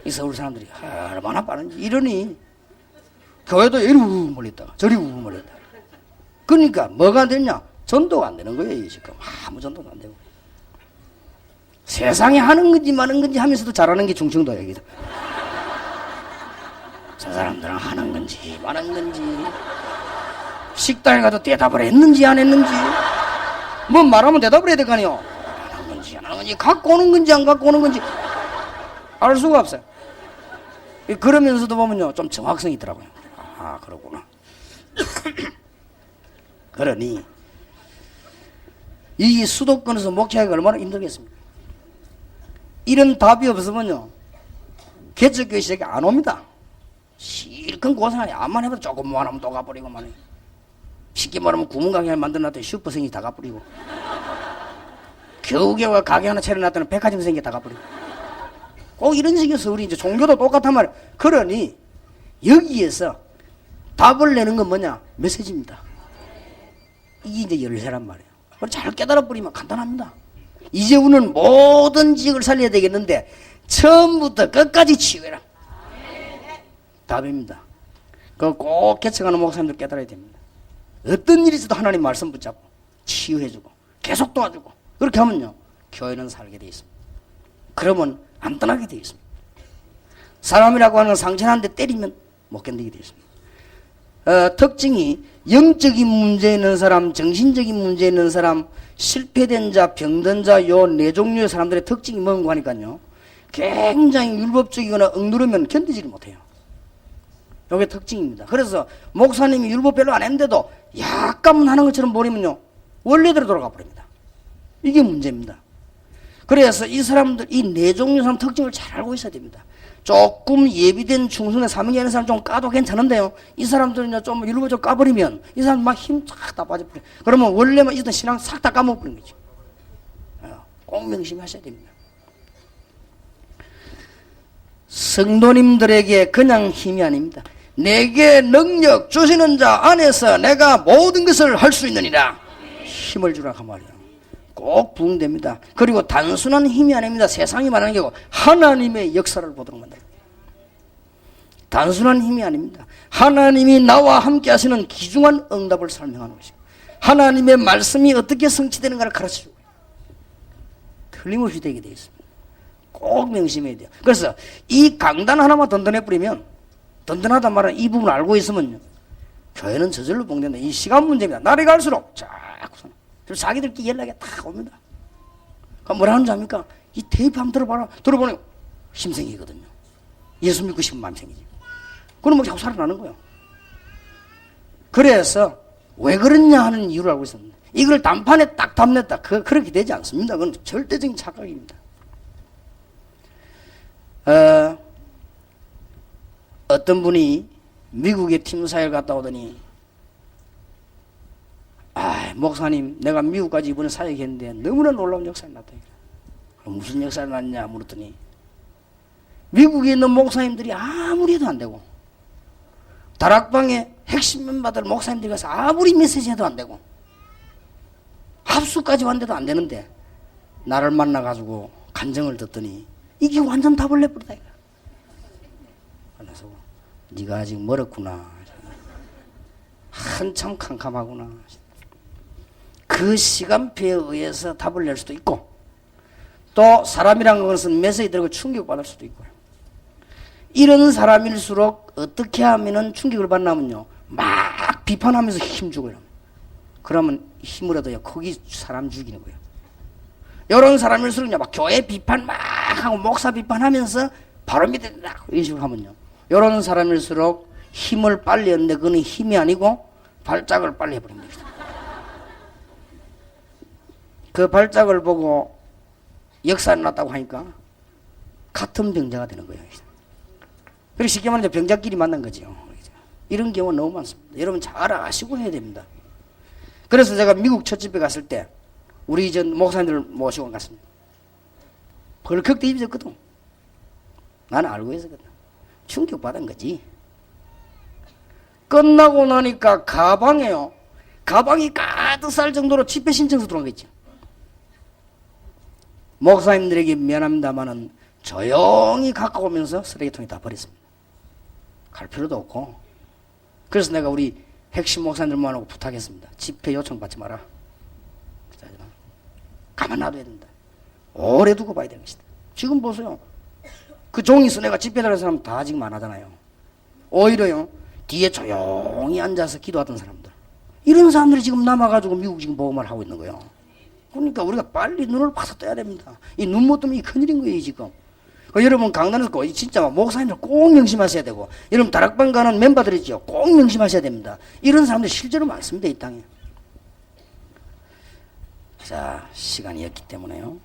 이 서울 사람들이 얼마나 빠른지 이러니 교회도 이리 몰렸다가 저리 몰렸다가. 그러니까 뭐가 안 되냐? 전도가 안 되는 거예요. 지금 아무 전도도 안 되고. 세상에 하는 건지 마는 건지 하면서도 잘하는 게 충청도야. 여기서. 저 사람들은 하는 건지 마는 건지 식당에 가도 대답을 했는지 안 했는지 뭐 말하면 대답을 해야 될 거 아니에요. 하는 건지 안 하는 건지 갖고 오는 건지 안 갖고 오는 건지 알 수가 없어요. 그러면서도 보면요 좀 정확성이 있더라고요. 아 그러구나. 그러니 이 수도권에서 목회하기가 얼마나 힘들겠습니까? 이런 답이 없으면요 개척교회 시작이 안 옵니다. 실컷 고생하니 암만 해봐도 조금만 하면 또 가버리고 말이에요. 쉽게 말하면 구멍가게 만들어놨더니 슈퍼생이 다 가버리고 겨우겨우 가게 하나 차려놨더니 백화점 생기 다 가버리고 꼭 이런 식이어서 우리 이제 종교도 똑같단 말이에요. 그러니 여기에서 답을 내는 건 뭐냐? 메시지입니다. 이게 이제 열쇠란 말이에요. 그걸 잘 깨달아버리면 간단합니다. 이제 우리는 모든 지역을 살려야 되겠는데 처음부터 끝까지 치유해라. 답입니다. 그거 꼭 개척하는 목사님들 깨달아야 됩니다. 어떤 일이 있어도 하나님 말씀 붙잡고 치유해주고 계속 도와주고 그렇게 하면요 교회는 살게 돼 있습니다. 그러면 안 떠나게 돼 있습니다. 사람이라고 하는 건 상처난 데 때리면 못 견디게 돼 있습니다. 특징이 영적인 문제 있는 사람, 정신적인 문제 있는 사람, 실패된 자, 병든 자, 요 네 종류의 사람들의 특징이 뭔가 하니까요. 굉장히 율법적이거나 억누르면 견디지를 못해요. 요게 특징입니다. 그래서 목사님이 율법 별로 안 했는데도 약간만 하는 것처럼 보이면요. 원래대로 돌아가 버립니다. 이게 문제입니다. 그래서 이 사람들, 이 네 종류 사람 특징을 잘 알고 있어야 됩니다. 조금 예비된 충성의 사명이 있는 사람 좀 까도 괜찮은데요. 이 사람들은요, 좀 율법 좀 까버리면 이 사람 막 힘 쫙 다 빠져버려요. 그러면 원래만 있던 신앙 싹 다 까먹어버리는 거죠. 꼭 명심하셔야 됩니다. 성도님들에게 그냥 힘이 아닙니다. 내게 능력 주시는 자 안에서 내가 모든 것을 할 수 있느니라. 힘을 주라 그 말이야. 꼭 부응됩니다. 그리고 단순한 힘이 아닙니다. 세상이 말하는 게 아니고 하나님의 역사를 보도록 만듭니다. 단순한 힘이 아닙니다. 하나님이 나와 함께 하시는 귀중한 응답을 설명하는 것이고 하나님의 말씀이 어떻게 성취되는가를 가르쳐주고 틀림없이 되게 되어 있습니다. 꼭 명심해야 돼요. 그래서 이 강단 하나만 든든해 버리면, 든든하단 말은 이 부분을 알고 있으면 교회는 저절로 봉된다. 이 시간 문제입니다. 날이 갈수록 자꾸 자기들끼리 연락이 다 옵니다. 그럼 뭐라 하는지 압니까? 이 테이프 한번 들어봐라. 들어보니 힘생기거든요. 예수 믿고 싶은 마음 생기지. 그럼 뭐 자꾸 살아나는 거예요. 그래서 왜 그랬냐 하는 이유를 알고 있었는데 이걸 단판에 딱 담냈다. 그렇게 되지 않습니다. 그건 절대적인 착각입니다. 어떤 분이 미국에 팀사회를 갔다 오더니 목사님 내가 미국까지 이번에 사역했는데 너무나 놀라운 역사가 났다. 무슨 역사가 났냐 물었더니 미국에 있는 목사님들이 아무리 해도 안 되고 다락방에 핵심 멤버들 목사님들이 가서 아무리 메시지 해도 안 되고 합수까지 왔는데도 안 되는데 나를 만나가지고 간증을 듣더니 이게 완전 답을 내버리다. 그래서 네가 아직 멀었구나. 한참 캄캄하구나. 그 시간표에 의해서 답을 낼 수도 있고 또 사람이란 것은 메시지 들고 충격받을 수도 있고요. 이런 사람일수록 어떻게 하면 충격을 받냐면요. 막 비판하면서 힘주고요. 그러면 힘을 얻어요. 거기 사람 죽이는 거예요. 이런 사람일수록 막 교회 비판 막 하고 목사 비판하면서 바로 밑에 딱 이런 식으로 하면요. 이런 사람일수록 힘을 빨리 얻는데 그건 힘이 아니고 발작을 빨리 해버립니다. 그 발작을 보고 역사가 났다고 하니까 같은 병자가 되는 거예요. 그리고 쉽게 말하면 병자끼리 만난 거죠. 이런 경우가 너무 많습니다. 여러분 잘 아시고 해야 됩니다. 그래서 제가 미국 첫 집회 갔을 때 우리 전 목사님들 모시고 갔습니다. 벌컥 뒤집었거든. 나는 알고 있었거든. 충격받은 거지. 끝나고 나니까 가방에요. 가방이 가득 쌀 정도로 집회 신청서 들어온 거 있죠. 목사님들에게 미안합니다마는 조용히 가까우면서 쓰레기통에 다 버렸습니다. 갈 필요도 없고. 그래서 내가 우리 핵심 목사님들 모아놓고 부탁했습니다. 집회 요청 받지 마라. 가만 놔둬야 된다. 오래 두고 봐야 되는 것이다. 지금 보세요. 그 종이서 내가 집회 다니는 사람 다 지금 안 하잖아요. 오히려요. 뒤에 조용히 앉아서 기도하던 사람들. 이런 사람들이 지금 남아가지고 미국 지금 보험을 하고 있는 거예요. 그러니까 우리가 빨리 눈을 파서 떠야 됩니다. 이 눈 못 뜨면 이 큰일인 거예요, 지금. 여러분 강단에서 꼭 진짜 목사님들 꼭 명심하셔야 되고 여러분 다락방 가는 멤버들이죠. 꼭 명심하셔야 됩니다. 이런 사람들이 실제로 많습니다, 이 땅에. 자, 시간이었기 때문에요.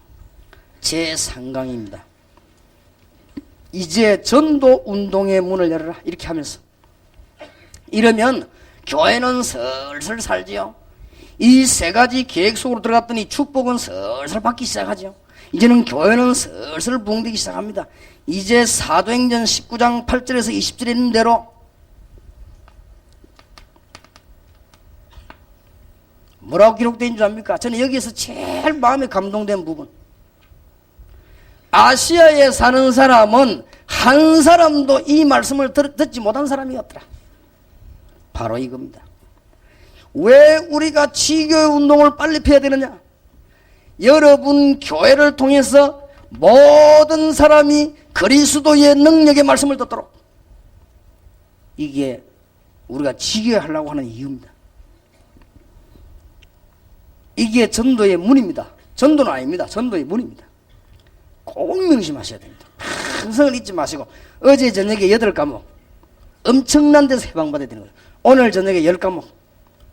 제3강입니다. 이제 전도 운동의 문을 열어라. 이렇게 하면서 이러면 교회는 슬슬 살지요. 이 세 가지 계획 속으로 들어갔더니 축복은 슬슬 받기 시작하죠. 이제는 교회는 슬슬 부흥되기 시작합니다. 이제 사도행전 19장 8절에서 20절에 있는 대로 뭐라고 기록되어 있는 줄 압니까? 저는 여기에서 제일 마음에 감동된 부분. 아시아에 사는 사람은 한 사람도 이 말씀을 듣지 못한 사람이 없더라. 바로 이겁니다. 왜 우리가 지교회 운동을 빨리 펴야 되느냐? 여러분 교회를 통해서 모든 사람이 그리스도의 능력의 말씀을 듣도록 이게 우리가 지교회 하려고 하는 이유입니다. 이게 전도의 문입니다. 전도는 아닙니다. 전도의 문입니다. 꼭 명심하셔야 됩니다. 항상 잊지 마시고 어제 저녁에 8과목 엄청난 데서 해방받아야 되는 거예요. 오늘 저녁에 10과목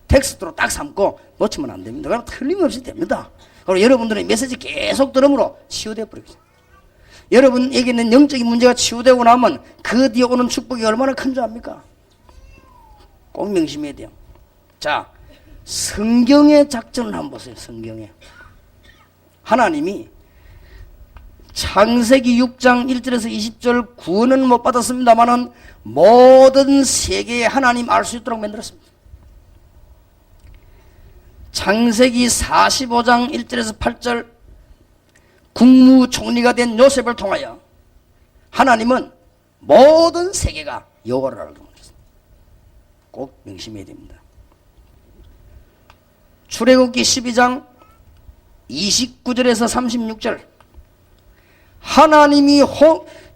텍스트로 딱 삼고 놓치면 안 됩니다. 그럼 틀림없이 됩니다. 그리고 여러분들은 메시지 계속 들음으로 치유되어 버리겠죠. 여러분에게 있는 영적인 문제가 치유되고 나면 그 뒤에 오는 축복이 얼마나 큰 줄 압니까? 꼭 명심해야 돼요. 자, 성경의 작전을 한번 보세요. 성경에 하나님이 창세기 6장 1절에서 20절 구원은 못 받았습니다마는 모든 세계의 하나님 알 수 있도록 만들었습니다. 창세기 45장 1절에서 8절 국무총리가 된 요셉을 통하여 하나님은 모든 세계가 여호와를 알도록 만들었습니다. 꼭 명심해야 됩니다. 출애굽기 12장 29절에서 36절 하나님이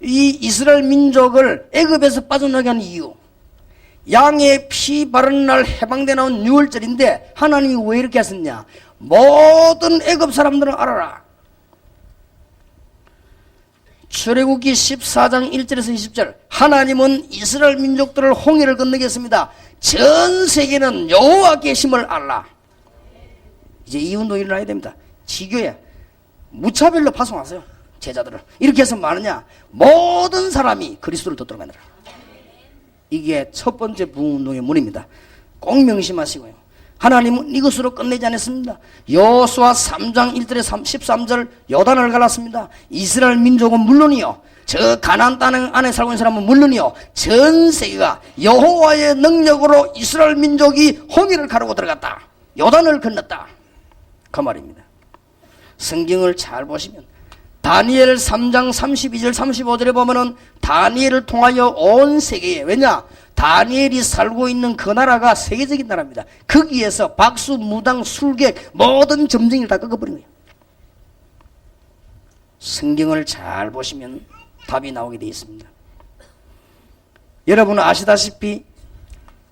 이 이스라엘 민족을 애굽에서 빠져나게 한 이유, 양의 피 바르는 날 해방돼 나온 6월절인데 하나님이 왜 이렇게 하셨냐? 모든 애굽 사람들은 알아라. 출애굽기 14장 1절에서 20절 하나님은 이스라엘 민족들을 홍해를 건너게 했습니다. 전 세계는 여호와 계심을 알라. 이제 이 운동이 일어나야 됩니다. 지교에 무차별로 파송하세요. 제자들을. 이렇게 해서 뭐하느냐? 모든 사람이 그리스도를 듣도록 만들어라. 이게 첫 번째 부흥운동의 문입니다. 꼭 명심하시고요. 하나님은 이것으로 끝내지 않았습니다. 여호수아 3장 1절에 13절 요단을 갈랐습니다. 이스라엘 민족은 물론이요, 저 가나안 땅 안에 살고 있는 사람은 물론이요, 전 세계가 여호와의 능력으로 이스라엘 민족이 홍해를 가르고 들어갔다. 요단을 건넜다. 그 말입니다. 성경을 잘 보시면 다니엘 3장 32절 35절에 보면은 다니엘을 통하여 온 세계에, 왜냐? 다니엘이 살고 있는 그 나라가 세계적인 나라입니다. 거기에서 박수, 무당, 술객 모든 점쟁이를 다 꺾어버린 거예요. 성경을 잘 보시면 답이 나오게 되어 있습니다. 여러분은 아시다시피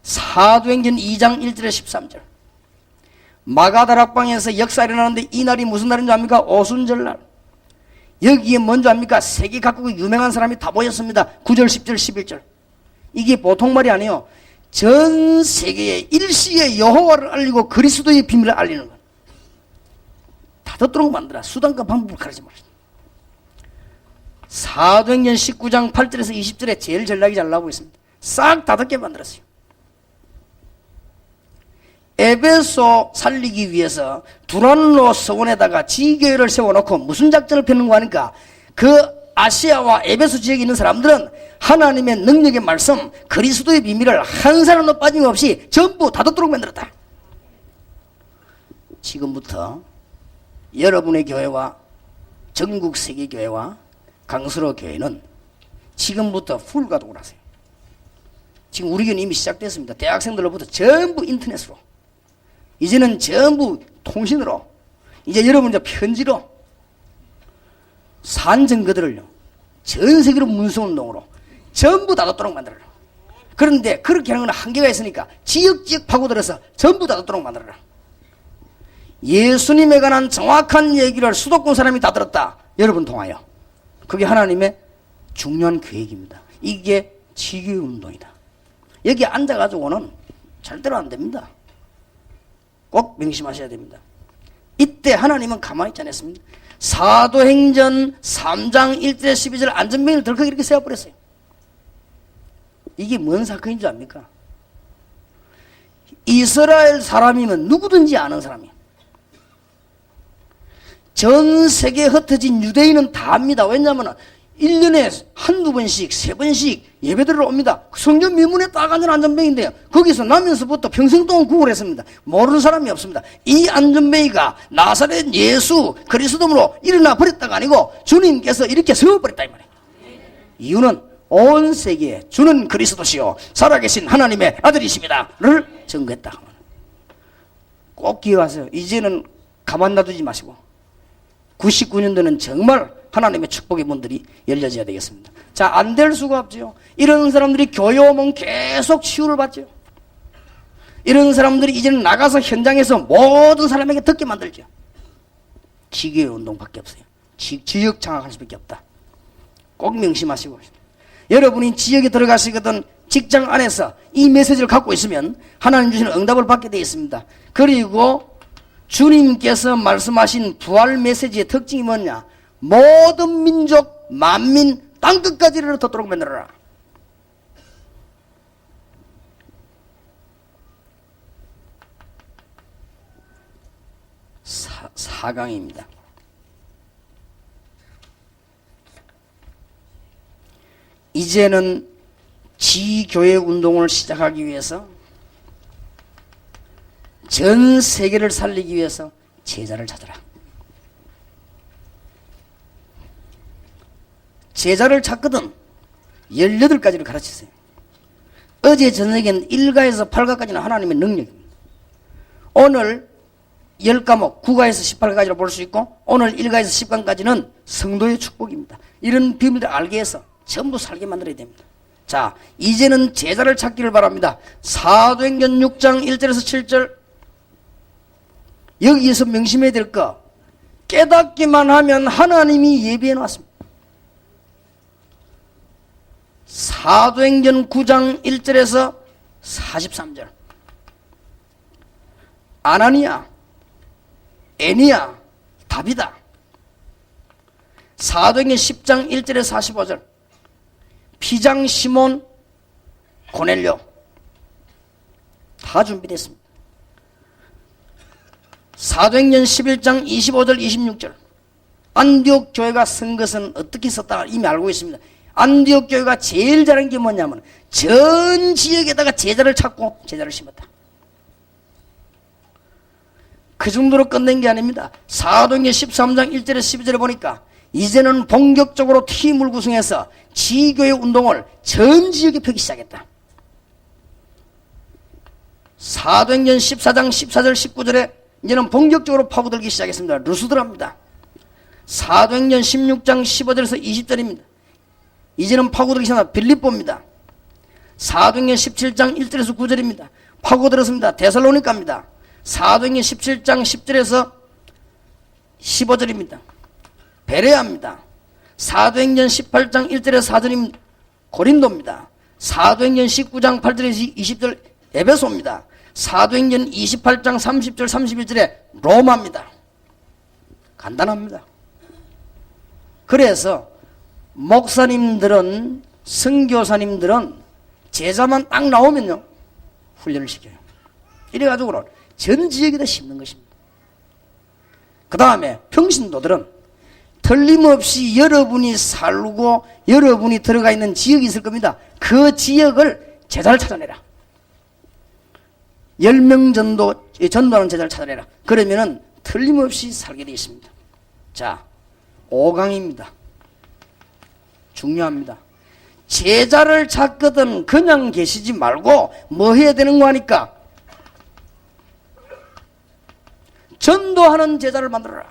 사도행전 2장 1절에 13절 마가다락방에서 역사가 일어나는데 이 날이 무슨 날인 줄 압니까? 오순절날. 여기에 뭔지 압니까? 세계 각국의 유명한 사람이 다 모였습니다. 9절 10절 11절. 이게 보통 말이 아니에요. 전 세계에 일시에 여호와를 알리고 그리스도의 비밀을 알리는 것. 다 듣도록 만들어. 수단과 방법을 가르치지 말이야. 사도행전 19장 8절에서 20절에 제일 전략이 잘 나오고 있습니다. 싹 다 듣게 만들었어요. 에베소 살리기 위해서 두란노 서원에다가 지교회를 세워놓고 무슨 작전을 펴는가 하니까 그 아시아와 에베소 지역에 있는 사람들은 하나님의 능력의 말씀, 그리스도의 비밀을 한 사람도 빠짐없이 전부 다 듣도록 만들었다. 지금부터 여러분의 교회와 전국 세계 교회와 강서로 교회는 지금부터 풀가독을 하세요. 지금 우리 교회는 이미 시작됐습니다. 대학생들로부터 전부 인터넷으로, 이제는 전부 통신으로, 이제 여러분 이제 편지로 산 증거들을요 전 세계로 문서운동으로 전부 다 듣도록 만들어라. 그런데 그렇게 하는 건 한계가 있으니까 지역지역 파고들어서 전부 다 듣도록 만들어라. 예수님에 관한 정확한 얘기를 수도권 사람이 다 들었다. 여러분 통하여. 그게 하나님의 중요한 계획입니다. 이게 지교운동이다. 여기 앉아가지고는 절대로 안 됩니다. 꼭 명심하셔야 됩니다. 이때 하나님은 가만히 있지 않았습니다. 사도행전 3장 1절 12절 안전병을 덜컥 이렇게 세워버렸어요. 이게 뭔 사건인 줄 압니까? 이스라엘 사람이면 누구든지 아는 사람이에요. 전 세계에 흩어진 유대인은 다 압니다. 왜냐하면 1년에 한두 번씩, 세 번씩 예배드리러 옵니다. 성전 미문에 딱 앉은 안전뱅이인데요. 거기서 나면서부터 평생 동안 구걸 했습니다. 모르는 사람이 없습니다. 이 안전뱅이가 나사렛 예수 그리스도로 일어나 버렸다가 아니고 주님께서 이렇게 세워버렸다 이 말이에요. 이유는 온 세계에 주는 그리스도시요 살아계신 하나님의 아들이십니다를 증거했다. 꼭 기억하세요. 이제는 가만 놔두지 마시고 99년도는 정말 하나님의 축복의 문들이 열려져야 되겠습니다. 자, 안 될 수가 없죠. 이런 사람들이 교회 오면 계속 치유를 받죠. 이런 사람들이 이제는 나가서 현장에서 모든 사람에게 듣게 만들죠. 지교회 운동밖에 없어요. 지역 장악할 수밖에 없다. 꼭 명심하시고, 여러분이 지역에 들어가시거든 직장 안에서 이 메시지를 갖고 있으면 하나님 주시는 응답을 받게 되어 있습니다. 그리고 주님께서 말씀하신 부활 메시지의 특징이 뭐냐? 모든 민족, 만민, 땅끝까지를 듣도록 만들어라. 4강입니다. 이제는 지교회 운동을 시작하기 위해서, 전 세계를 살리기 위해서 제자를 찾아라. 제자를 찾거든 18가지를 가르치세요. 어제 저녁엔 1가에서 8가까지는 하나님의 능력입니다. 오늘 10과목 9가에서 18가지로 볼 수 있고, 오늘 1가에서 10강까지는 성도의 축복입니다. 이런 비밀들을 알게 해서 전부 살게 만들어야 됩니다. 자, 이제는 제자를 찾기를 바랍니다. 사도행전 6장 1절에서 7절, 여기에서 명심해야 될 거, 깨닫기만 하면 하나님이 예비해 놨습니다. 사도행전 9장 1절에서 43절, 아나니아, 애니야, 다비다. 사도행전 10장 1절에서 45절, 피장 시몬, 고넬료. 다 준비됐습니다. 사도행전 11장 25절 26절, 안디옥 교회가 쓴 것은 어떻게 썼다 이미 알고 있습니다. 안디옥 교회가 제일 잘한 게 뭐냐면 전 지역에다가 제자를 찾고 제자를 심었다. 그 정도로 끝낸 게 아닙니다. 사도행전 13장 1절에서 12절에 보니까 이제는 본격적으로 팀을 구성해서 지교회 운동을 전 지역에 펴기 시작했다. 사도행전 14장 14절 19절에 이제는 본격적으로 파고들기 시작했습니다. 루스드라입니다. 사도행전 16장 15절에서 20절입니다. 이제는 파고들기 시작합니다. 빌립보입니다. 사도행전 17장 1절에서 9절입니다. 파고들었습니다. 데살로니가입니다. 사도행전 17장 10절에서 15절입니다. 베레아입니다. 사도행전 18장 1절에서 4절입니다. 고린도입니다. 사도행전 19장 8절에서 20절 에베소입니다. 사도행전 28장 30절 31절에 로마입니다. 간단합니다. 그래서 목사님들은, 선교사님들은 제자만 딱 나오면요 훈련을 시켜요. 이래가지고 전 지역에다 심는 것입니다. 그 다음에 평신도들은 틀림없이 여러분이 살고 여러분이 들어가 있는 지역이 있을 겁니다. 그 지역을 제자를 찾아내라. 10명 전도하는 제자를 찾아내라. 그러면은 틀림없이 살게 되어 있습니다. 자, 5강입니다. 중요합니다. 제자를 찾거든 그냥 계시지 말고 뭐 해야 되는 거 하니까 전도하는 제자를 만들어라.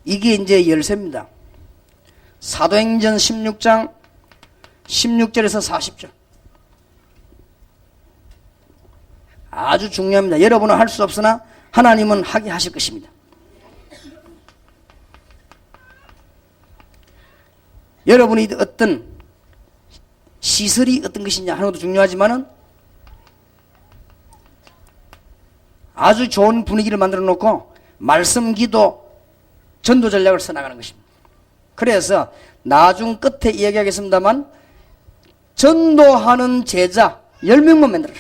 이게 이제 열쇠입니다. 사도행전 16장 16절에서 40절. 아주 중요합니다. 여러분은 할 수 없으나 하나님은 하게 하실 것입니다. 여러분이 어떤 시설이 어떤 것이냐 하는 것도 중요하지만은 아주 좋은 분위기를 만들어 놓고 말씀, 기도, 전도 전략을 써나가는 것입니다. 그래서 나중 끝에 이야기하겠습니다만 전도하는 제자 10명만 만들어라.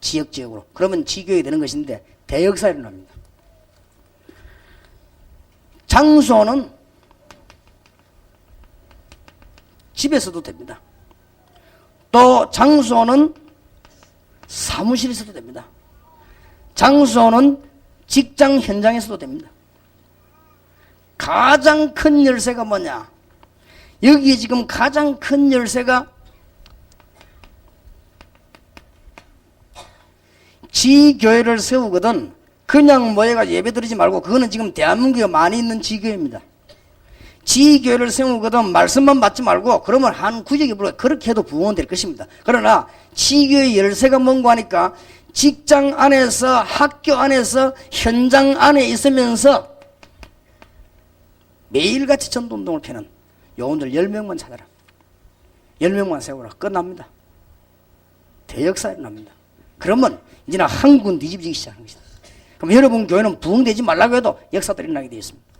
지역적으로. 그러면 지교회 되는 것인데 대역사 일어납니다. 장소는 집에서도 됩니다. 또 장소는 사무실에서도 됩니다. 장소는 직장 현장에서도 됩니다. 가장 큰 열쇠가 뭐냐? 여기에 지금 가장 큰 열쇠가 지교회를 세우거든 그냥 모여가지고 예배 드리지 말고, 그거는 지금 대한민국에 많이 있는 지교회입니다. 지교회를 세우거든 말씀만 받지 말고 그러면 한 구역에 불러 그렇게 해도 부흥은 될 것입니다. 그러나 지교회 열쇠가 뭔가 하니까 직장 안에서, 학교 안에서, 현장 안에 있으면서 매일같이 전도운동을 펴는 요원들 10명만 찾아라. 10명만 세우라. 끝납니다. 대역사 일어납니다. 그러면 이제는 한국은 뒤집어지기 시작하는 것이다. 그럼 여러분 교회는 부흥되지 말라고 해도 역사들이 일어나게 되어 있습니다.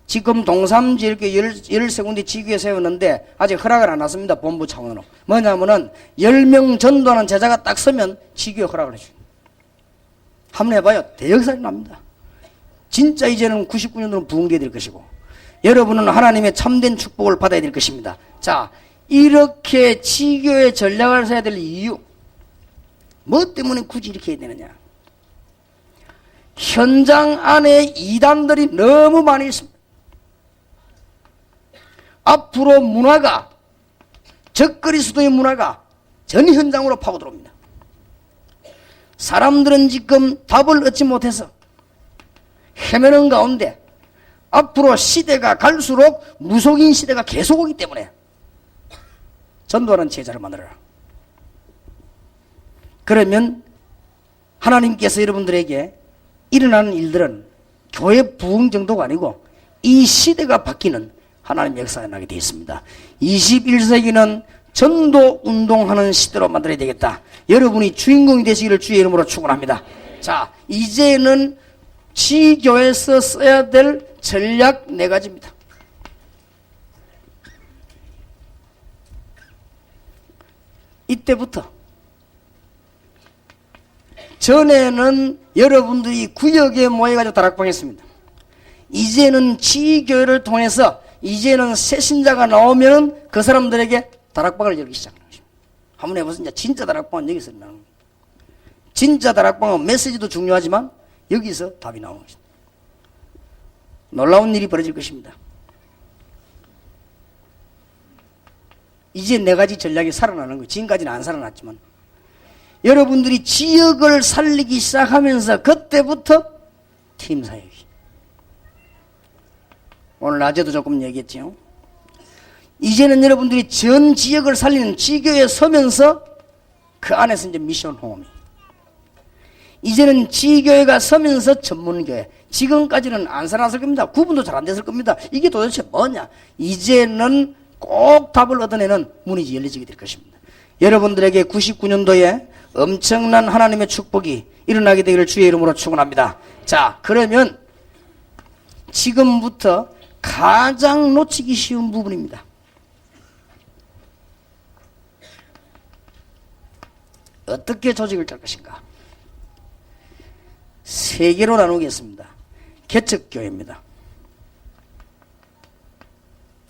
지금 동삼지 이렇게 13군데 지교회 세웠는데 아직 허락을 안 왔습니다. 본부 차원으로. 뭐냐면은 10명 전도하는 제자가 딱 서면 지교회 허락을 해줘요. 한번 해봐요. 대역사 일어납니다. 진짜 이제는 99년도는 부흥되어야 될 것이고 여러분은 하나님의 참된 축복을 받아야 될 것입니다. 자, 이렇게 지교의 전략을 써야 될 이유, 뭐 때문에 굳이 이렇게 해야 되느냐? 현장 안에 이단들이 너무 많이 있습니다. 앞으로 문화가, 적그리스도의 문화가 전 현장으로 파고들어옵니다. 사람들은 지금 답을 얻지 못해서 헤매는 가운데 앞으로 시대가 갈수록 무속인 시대가 계속 오기 때문에 전도하는 제자를 만들어라. 그러면 하나님께서 여러분들에게 일어나는 일들은 교회 부흥 정도가 아니고 이 시대가 바뀌는 하나님의 역사가 나게 되어 있습니다. 21세기는 전도 운동하는 시대로 만들어야 되겠다. 여러분이 주인공이 되시기를 주의 이름으로 축원합니다. 자, 이제는 지교에서 써야 될 전략 4가지입니다. 이때부터 전에는 여러분들이 구역에 모여가지고 다락방 했습니다. 이제는 지교회를 통해서 이제는 새 신자가 나오면 그 사람들에게 다락방을 열기 시작하는 것입니다. 한번 해보세요. 진짜 다락방은 여기서 나오는 거예요. 진짜 다락방은 메시지도 중요하지만 여기서 답이 나오는 것입니다. 놀라운 일이 벌어질 것입니다. 이제 4가지 전략이 살아나는 거예요. 지금까지는 안 살아났지만 여러분들이 지역을 살리기 시작하면서 그때부터 팀 사역이, 오늘 낮에도 조금 얘기했죠. 이제는 여러분들이 전 지역을 살리는 지교에 서면서 그 안에서 이제 미션 호흡이, 이제는 지교회가 서면서 전문교회. 지금까지는 안 살았을 겁니다. 구분도 잘 안 됐을 겁니다. 이게 도대체 뭐냐? 이제는 꼭 답을 얻어내는 문이 열려지게 될 것입니다. 여러분들에게 99년도에 엄청난 하나님의 축복이 일어나게 되기를 주의 이름으로 축원합니다. 자, 그러면 지금부터 가장 놓치기 쉬운 부분입니다. 어떻게 조직을 짤 것인가? 3개로 나누겠습니다. 개척교회입니다.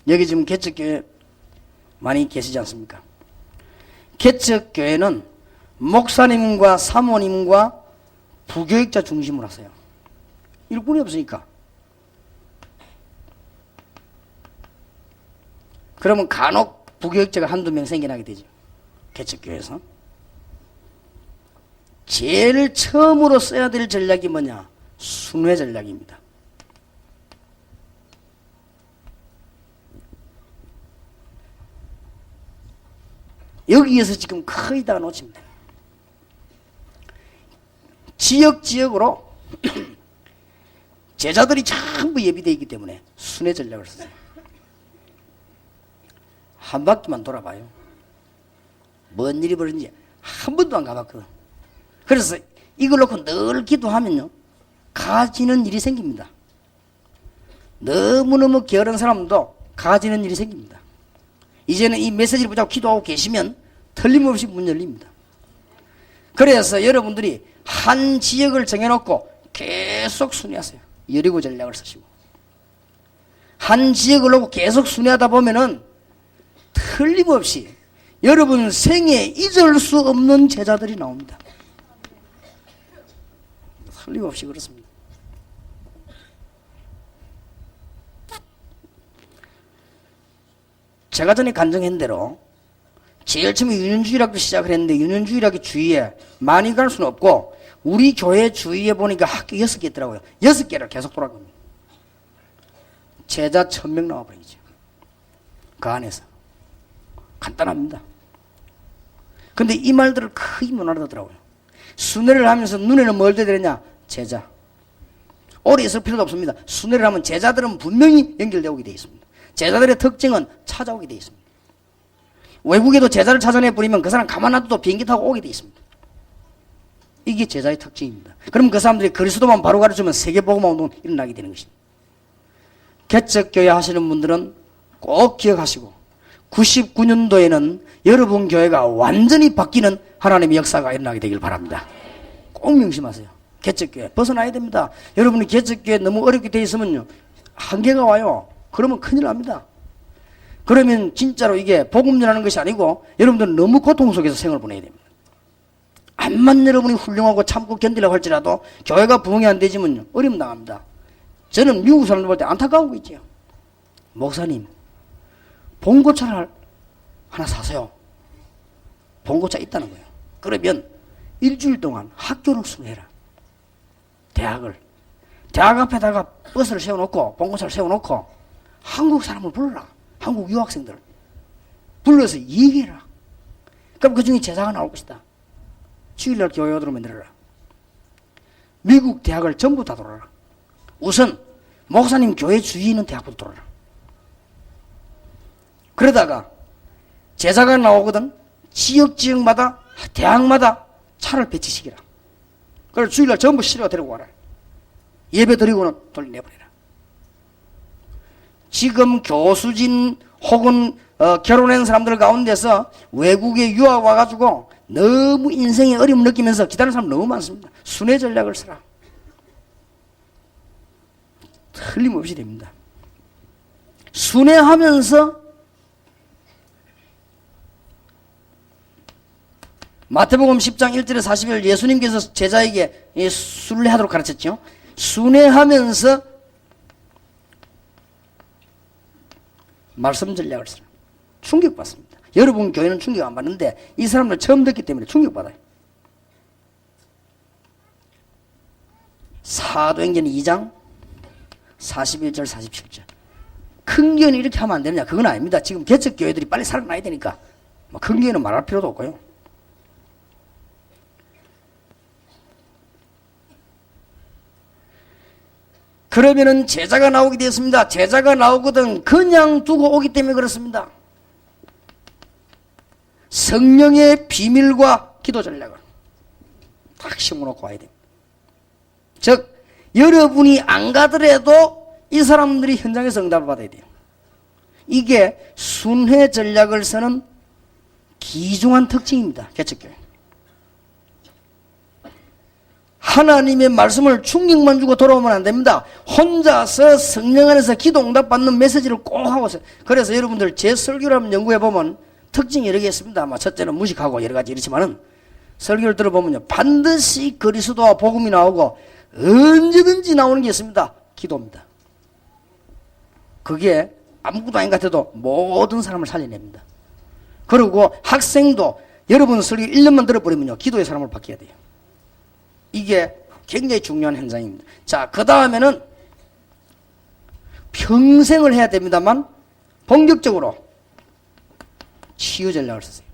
여기 지금 개척교회 많이 계시지 않습니까? 개척교회는 목사님과 사모님과 부교육자 중심으로 하세요. 일꾼이 없으니까. 그러면 간혹 부교육자가 한두 명 생겨나게 되죠. 개척교회에서. 제일 처음으로 써야 될 전략이 뭐냐? 순회 전략입니다. 여기에서 지금 거의 다 놓칩니다. 지역으로 제자들이 전부 예비되어 있기 때문에 순회 전략을 쓰세요. 한 바퀴만 돌아봐요. 뭔 일이 벌어진지 한 번도 안 가봤거든. 그래서 이걸 놓고 늘 기도하면요, 가지는 일이 생깁니다. 너무너무 게으른 사람도 가지는 일이 생깁니다. 이제는 이 메시지를 붙잡고 기도하고 계시면 틀림없이 문 열립니다. 그래서 여러분들이 한 지역을 정해놓고 계속 순회하세요. 여리고 전략을 쓰시고. 한 지역을 놓고 계속 순회하다 보면은 틀림없이 여러분 생에 잊을 수 없는 제자들이 나옵니다. 틀림없이 그렇습니다. 제가 전에 간증한 대로 제일 처음에 유년주일학교 시작을 했는데 유년주일학교 주위에 많이 갈 수는 없고 우리 교회 주위에 보니까 학교 6개 있더라고요. 6개를 계속 돌아갑니다. 제자 1000명 나와버리죠. 그 안에서. 간단합니다. 근데 이 말들을 거의 못 알아듣더라고요. 순회를 하면서 눈에는 뭘 둬야 되느냐? 제자. 오래 있을 필요도 없습니다. 순회를 하면 제자들은 분명히 연결되어 오게 되어 있습니다. 제자들의 특징은 찾아오게 되어 있습니다. 외국에도 제자를 찾아내 버리면 그 사람 가만 놔둬도 비행기 타고 오게 되어 있습니다. 이게 제자의 특징입니다. 그럼 그 사람들이 그리스도만 바로 가르치면 세계복음화 운동은 일어나게 되는 것입니다. 개척교회 하시는 분들은 꼭 기억하시고 99년도에는 여러분 교회가 완전히 바뀌는 하나님의 역사가 일어나게 되길 바랍니다. 꼭 명심하세요. 개척교회 벗어나야 됩니다. 여러분이 개척교회 너무 어렵게 되어 있으면요, 한계가 와요. 그러면 큰일 납니다. 그러면 진짜로 이게 복음 전하는 것이 아니고 여러분들은 너무 고통 속에서 생을 보내야 됩니다. 암만 여러분이 훌륭하고 참고 견디려고 할지라도 교회가 부흥이 안 되지면 어려움 당합니다. 저는 미국 사람들 볼 때 안타까운 거 있죠. 목사님, 봉고차를 하나 사세요. 봉고차 있다는 거예요. 그러면 일주일 동안 학교를 수료해라. 대학 앞에다가 버스를 세워놓고 봉고차를 세워놓고 한국 사람을 불러라. 한국 유학생들 불러서 얘기해라. 그럼 그 중에 제자가 나올 것이다. 주일날 교회 오도록 만들어라. 미국 대학을 전부 다 돌아라. 우선 목사님 교회 주위에 있는 대학부터 돌아라. 그러다가 제자가 나오거든 지역마다 대학마다 차를 배치시키라. 그래서 주일날 전부 실어 데리고 와라. 예배 드리고는 돌려내버리라. 지금 교수진 혹은 결혼한 사람들 가운데서 외국에 유학 와가지고 너무 인생의 어려움을 느끼면서 기다리는 사람 너무 많습니다. 순회 전략을 쓰라. 틀림없이 됩니다. 순회하면서 마태복음 10장 1절에 40일 예수님께서 제자에게 순례하도록 가르쳤죠. 순회하면서 말씀 전략을 쓰라. 충격받습니다. 여러분 교회는 충격 안 받는데 이 사람들 처음 듣기 때문에 충격받아요. 사도행전 2장 41절 47절 큰 교회는 이렇게 하면 안 되느냐? 그건 아닙니다. 지금 개척 교회들이 빨리 살아나야 되니까 큰 교회는 말할 필요도 없고요. 그러면은 제자가 나오게 되었습니다. 제자가 나오거든 그냥 두고 오기 때문에 그렇습니다. 성령의 비밀과 기도 전략을 딱 심어놓고 와야 됩니다. 즉 여러분이 안 가더라도 이 사람들이 현장에서 응답을 받아야 돼요. 이게 순회 전략을 쓰는 귀중한 특징입니다. 개척교회. 하나님의 말씀을 충격만 주고 돌아오면 안 됩니다. 혼자서 성령 안에서 기도 응답 받는 메시지를 꼭 하고 있어요. 그래서 여러분들 제 설교를 한번 연구해보면 특징이 여러 개 있습니다. 첫째는 무식하고 여러 가지 이렇지만은 설교를 들어보면요. 반드시 그리스도와 복음이 나오고 언제든지 나오는 게 있습니다. 기도입니다. 그게 아무것도 아닌 것 같아도 모든 사람을 살려냅니다. 그리고 학생도 여러분 설교 1년만 들어버리면요. 기도의 사람을 바뀌어야 돼요. 이게 굉장히 중요한 현상입니다. 자, 그 다음에는 평생을 해야 됩니다만 본격적으로 치유 전략을 쓰세요.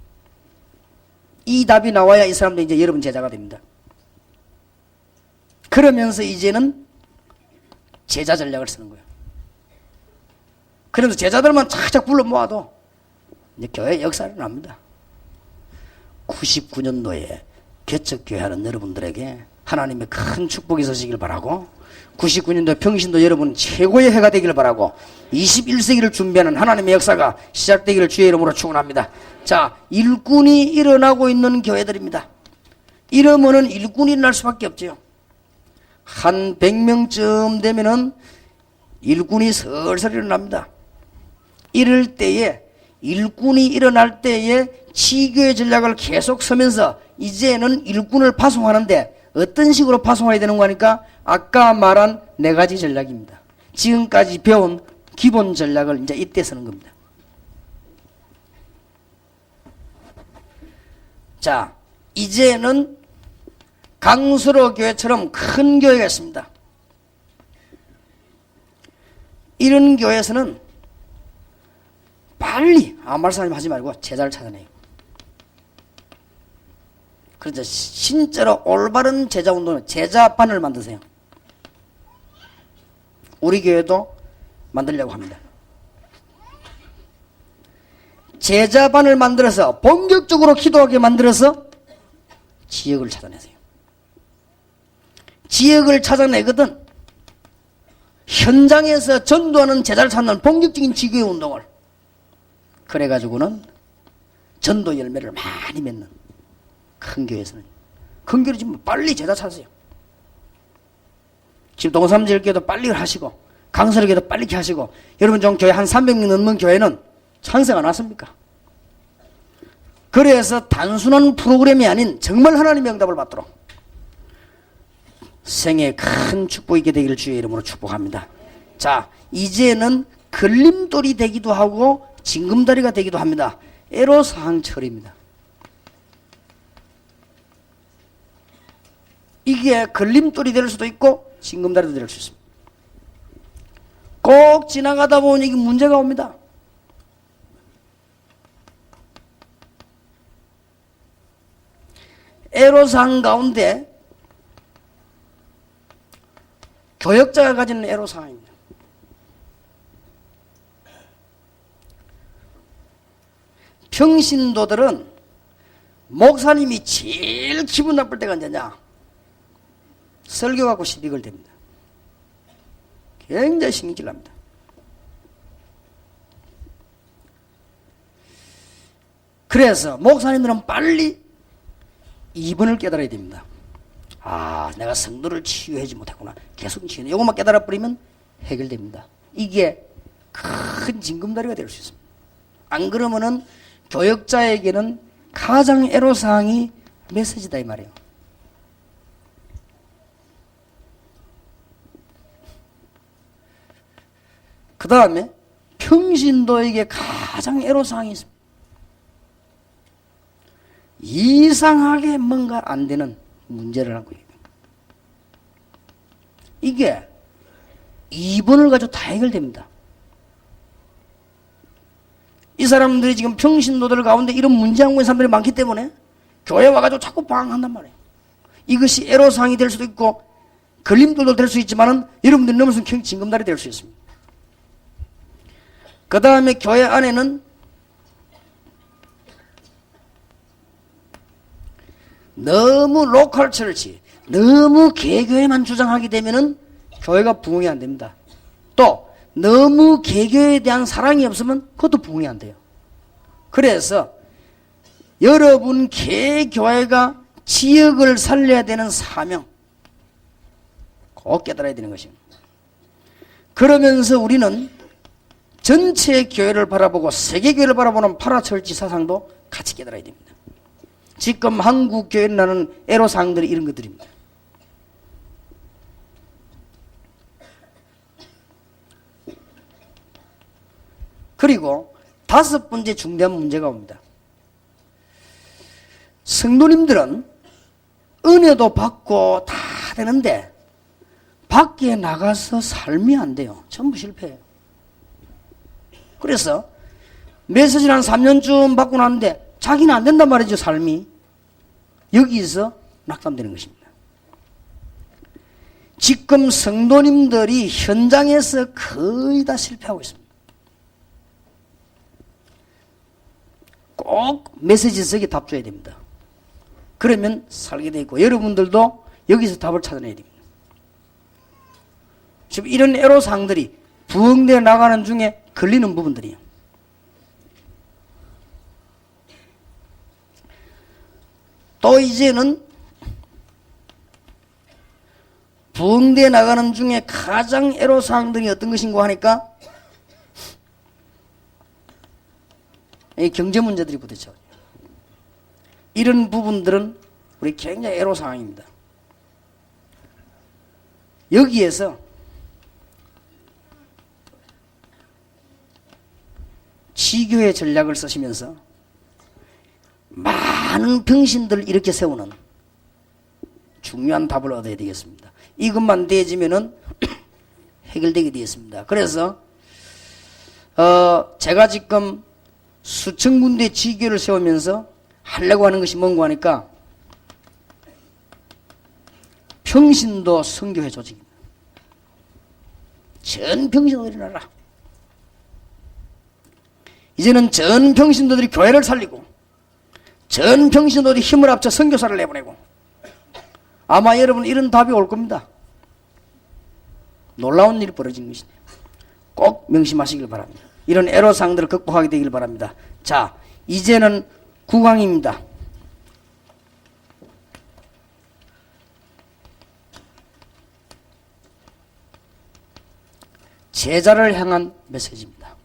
이 답이 나와야 이 사람도 이제 여러분 제자가 됩니다. 그러면서 이제는 제자 전략을 쓰는 거예요. 그러면서 제자들만 착착 불러 모아도 이제 교회 역사를 납니다. 99년도에 개척교회 하는 여러분들에게 하나님의 큰 축복이 있으시길 바라고 99년도 평신도 여러분 최고의 해가 되기를 바라고 21세기를 준비하는 하나님의 역사가 시작되기를 주의 이름으로 축원합니다. 자, 일꾼이 일어나고 있는 교회들입니다. 이러면은 일꾼이 일어날 수밖에 없죠. 한 100명쯤 되면은 일꾼이 슬슬 일어납니다. 이럴 때에 일꾼이 일어날 때에 치교의 전략을 계속 서면서 이제는 일꾼을 파송하는데 어떤 식으로 파송해야 되는 거니까 아까 말한 4가지 전략입니다. 지금까지 배운 기본 전략을 이제 이때 쓰는 겁니다. 자, 이제는 강수로 교회처럼 큰 교회가 있습니다. 이런 교회에서는 빨리 아무 말씀 하지 말고 제자를 찾아내요. 그래서 진짜로 올바른 제자 운동은 제자반을 만드세요. 우리 교회도 만들려고 합니다. 제자반을 만들어서 본격적으로 기도하게 만들어서 지역을 찾아내세요. 지역을 찾아내거든 현장에서 전도하는 제자를 찾는 본격적인 지교의 운동을 그래가지고는 전도 열매를 많이 맺는 큰 교회에서는 큰 교회 지금 빨리 제자 찾으세요. 지금 동삼제일교회도 빨리 하시고 강설에게도 빨리 이렇게 하시고, 여러분 좀 교회 한 300명 넘는 교회는 찬성 안 왔습니까? 그래서 단순한 프로그램이 아닌 정말 하나님의 응답을 받도록 생에 큰 축복이 있게 되기를 주의 이름으로 축복합니다. 자, 이제는 걸림돌이 되기도 하고 징검다리가 되기도 합니다. 애로사항 처리입니다. 이게 걸림돌이 될 수도 있고 징검다리도 될 수 있습니다. 꼭 지나가다 보니 이게 문제가 옵니다. 애로사항 가운데 교역자가 가지는 애로사항입니다. 평신도들은 목사님이 제일 기분 나쁠 때가 언제냐? 설교 갖고 시비 걸 됩니다. 굉장히 신경질 납니다. 그래서 목사님들은 빨리 이분을 깨달아야 됩니다. 아, 내가 성도를 치유하지 못했구나. 계속 치유해. 이것만 깨달아버리면 해결됩니다. 이게 큰 징검다리가 될 수 있습니다. 안 그러면은 교역자에게는 가장 애로사항이 메시지다 이 말이에요. 그 다음에 평신도에게 가장 애로사항이 있습니다. 이상하게 뭔가 안 되는 문제를 하고 있습니다. 이게 2번을 가지고 다 해결됩니다. 이 사람들이 지금 평신도들 가운데 이런 문제 안고 있는 사람들이 많기 때문에 교회 와가지고 자꾸 방황한단 말이에요. 이것이 애로사항이 될 수도 있고 걸림돌도 될 수 있지만은 여러분들이 넘어서면 징검다리 될 수 있습니다. 그 다음에 교회 안에는 너무 로컬 처치, 너무 개교회만 주장하게 되면은 교회가 부흥이 안 됩니다. 또 너무 개교에 대한 사랑이 없으면 그것도 부흥이 안 돼요. 그래서 여러분 개교회가 지역을 살려야 되는 사명 꼭 깨달아야 되는 것입니다. 그러면서 우리는 전체 교회를 바라보고 세계교회를 바라보는 파라철치 사상도 같이 깨달아야 됩니다. 지금 한국 교회는 나는 애로사항들이 이런 것들입니다. 그리고 5번째 중대한 문제가 옵니다. 성도님들은 은혜도 받고 다 되는데 밖에 나가서 삶이 안 돼요. 전부 실패해요. 그래서 메시지를 한 3년쯤 받고 나는데 자기는 안 된단 말이죠. 삶이. 여기서 낙담되는 것입니다. 지금 성도님들이 현장에서 거의 다 실패하고 있습니다. 꼭 메시지석에 답 줘야 됩니다. 그러면 살게 되어 있고 여러분들도 여기서 답을 찾아내야 됩니다. 지금 이런 애로사항들이 부흥되어 나가는 중에 걸리는 부분들이에요. 또 이제는 부흥되어 나가는 중에 가장 애로사항들이 어떤 것인가 하니까 이 경제 문제들이 부딪혀요. 이런 부분들은 우리 굉장히 애로사항입니다. 여기에서 지교의 전략을 쓰시면서 많은 병신들을 이렇게 세우는 중요한 답을 얻어야 되겠습니다. 이것만 되어지면은 해결되게 되겠습니다. 그래서 제가 지금 수천 군데 지교를 세우면서 하려고 하는 것이 뭔가 하니까 평신도 선교회 조직입니다. 전 평신도들이 일어나라. 이제는 전 평신도들이 교회를 살리고 전 평신도들이 힘을 합쳐 선교사를 내보내고 아마 여러분 이런 답이 올 겁니다. 놀라운 일이 벌어진 것이네요. 꼭 명심하시길 바랍니다. 이런 애로사항들을 극복하게 되길 바랍니다. 자, 이제는 9강입니다. 제자를 향한 메시지입니다.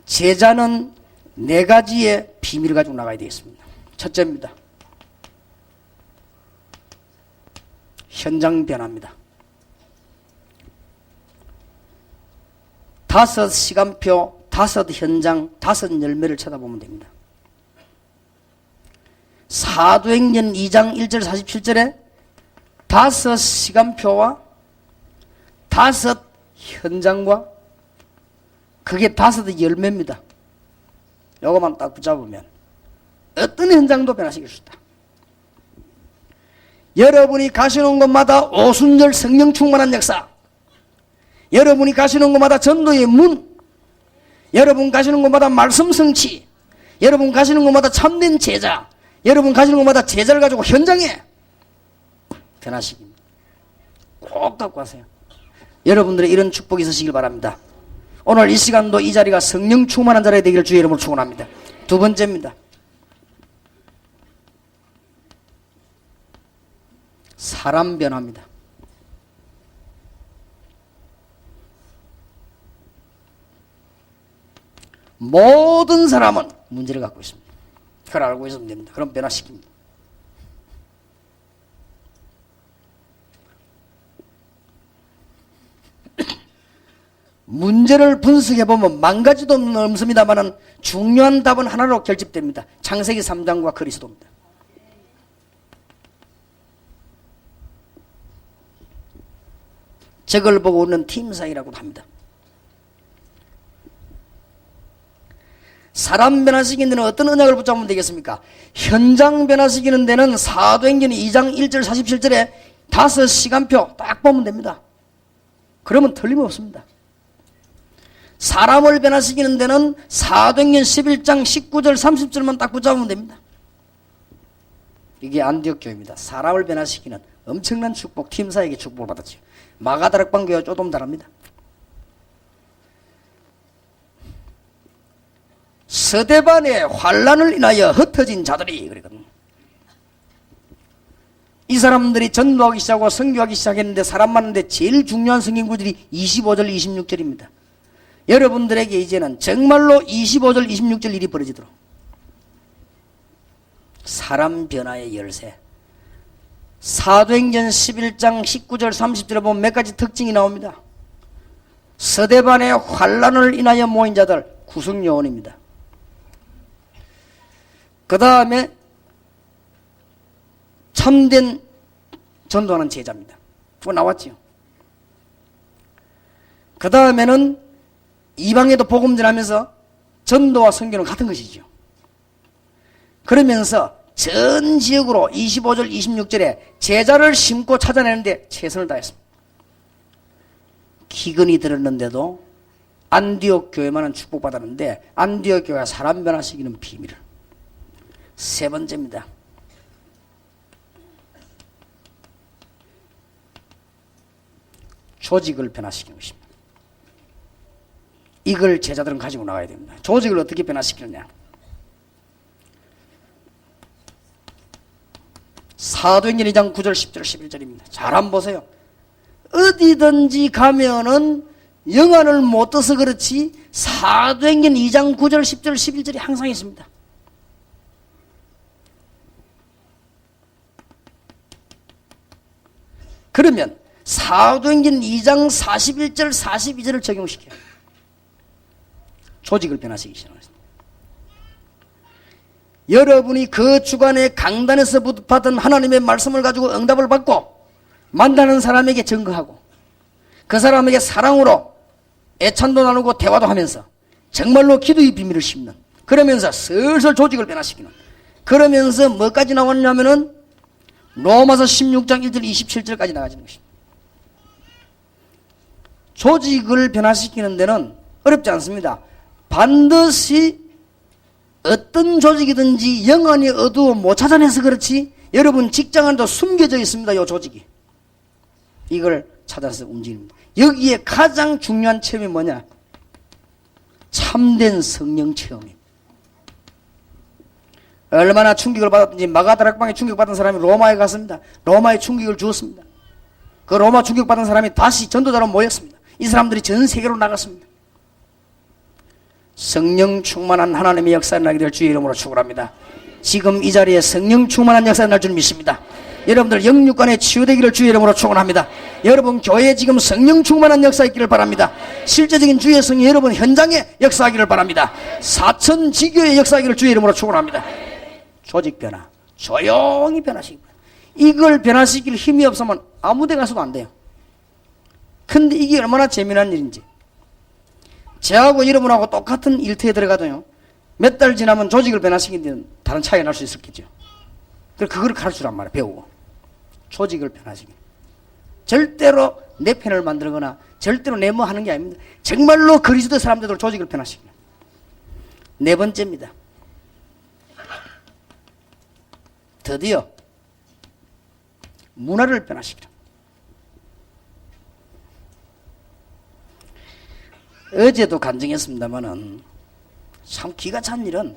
제자는 네 가지의 비밀을 가지고 나가야 되겠습니다. 첫째입니다. 현장 변화입니다. 5 시간표, 5 현장, 5 열매를 쳐다보면 됩니다. 사도행전 2장 1절 47절에 5 시간표와 5 현장과 그게 5 열매입니다. 이것만 딱 붙잡으면 어떤 현장도 변화시킬 수 있다. 여러분이 가시는 곳마다 오순절 성령 충만한 역사, 여러분이 가시는 곳마다 전도의 문, 여러분 가시는 곳마다 말씀 성취, 여러분 가시는 곳마다 참된 제자, 여러분 가시는 곳마다 제자를 가지고 현장에 변화시킵니다. 꼭 갖고 가세요. 여러분들의 이런 축복이 있으시길 바랍니다. 오늘 이 시간도 이 자리가 성령 충만한 자리가 되기를 주의 이름으로 축원합니다. 두 번째입니다. 사람 변화입니다. 모든 사람은 문제를 갖고 있습니다. 그걸 알고 있으면 됩니다. 그럼 변화시킵니다. 문제를 분석해보면 만 가지도 넘습니다만 중요한 답은 하나로 결집됩니다. 창세기 3장과 그리스도입니다. 저걸 보고 우리는 팀사이라고도 합니다. 사람 변화시키는 데는 어떤 언약을 붙잡으면 되겠습니까? 현장 변화시키는 데는 사도행전 2장 1절 47절에 5 시간표 딱 보면 됩니다. 그러면 틀림없습니다. 사람을 변화시키는 데는 사도행전 11장 19절 30절만 딱 붙잡으면 됩니다. 이게 안디옥 교회입니다. 사람을 변화시키는 엄청난 축복, 팀사에게 축복을 받았죠. 마가다락방 교회와 조금 다릅니다. 서대반의 환란을 인하여 흩어진 자들이 그러거든요. 이 사람들이 전도하기 시작하고 선교하기 시작했는데 사람 많은데 제일 중요한 성경 구절이 25절 26절입니다. 여러분들에게 이제는 정말로 25절 26절 일이 벌어지도록 사람 변화의 열쇠, 사도행전 11장 19절 30절에 보면 몇 가지 특징이 나옵니다. 서대반의 환란을 인하여 모인 자들 구성요원입니다. 그 다음에 참된 전도하는 제자입니다. 그거 나왔죠. 그 다음에는 이방에도 복음 전하면서 전도와 선교는 같은 것이죠. 그러면서 전 지역으로 25절 26절에 제자를 심고 찾아내는데 최선을 다했습니다. 기근이 들었는데도 안디옥 교회만은 축복받았는데 안디옥 교회가 사람 변화시키는 비밀을. 세 번째입니다. 조직을 변화시키는 것입니다. 이걸 제자들은 가지고 나가야 됩니다. 조직을 어떻게 변화시키느냐. 사도행전 2장 9절 10절 11절입니다. 잘 한번 보세요. 어디든지 가면은 영안을 못 떠서 그렇지 사도행전 2장 9절 10절 11절이 항상 있습니다. 그러면 사도행전 2장 41절 42절을 적용시켜요. 조직을 변화시키기 시작합니다. 여러분이 그 주간에 강단에서 받은 하나님의 말씀을 가지고 응답을 받고 만나는 사람에게 증거하고 그 사람에게 사랑으로 애찬도 나누고 대화도 하면서 정말로 기도의 비밀을 심는, 그러면서 슬슬 조직을 변화시키는, 그러면서 뭐까지 나왔냐면은 로마서 16장 1절 27절까지 나가지는 것입니다. 조직을 변화시키는 데는 어렵지 않습니다. 반드시 어떤 조직이든지 영안이 어두워 못 찾아내서 그렇지 여러분 직장 안에도 숨겨져 있습니다. 이 조직이. 이걸 찾아서 움직입니다. 여기에 가장 중요한 체험이 뭐냐? 참된 성령 체험입니다. 얼마나 충격을 받았든지 마가다락방에 충격받은 사람이 로마에 갔습니다. 로마에 충격을 주었습니다. 그 로마 충격받은 사람이 다시 전도자로 모였습니다. 이 사람들이 전 세계로 나갔습니다. 성령 충만한 하나님의 역사가 나게 될 주의 이름으로 축원합니다. 지금 이 자리에 성령 충만한 역사가 날 줄 믿습니다. 여러분들 영육간에 치유되기를 주의 이름으로 축원합니다. 여러분 교회에 지금 성령 충만한 역사 있기를 바랍니다. 실제적인 주의 성이 여러분 현장에 역사하기를 바랍니다. 사천 지교의 역사하기를 주의 이름으로 축원합니다. 조직 변화, 조용히 변화시키고, 이걸 변화시킬 힘이 없으면 아무 데 가서도 안 돼요. 근데 이게 얼마나 재미난 일인지, 저하고 여러분하고 똑같은 일터에 들어가도요, 몇 달 지나면 조직을 변화시키는 데는 다른 차이가 날 수 있었겠죠. 그걸 가르치란 말이에요. 배우고 조직을 변화시키는, 절대로 내 편을 만들거나 절대로 내 뭐 하는 게 아닙니다. 정말로 그리스도 사람들을 조직을 변화시키는. 네 번째입니다. 드디어 문화를 변화시키라. 어제도 간증했습니다만은 참 기가 찬 일은,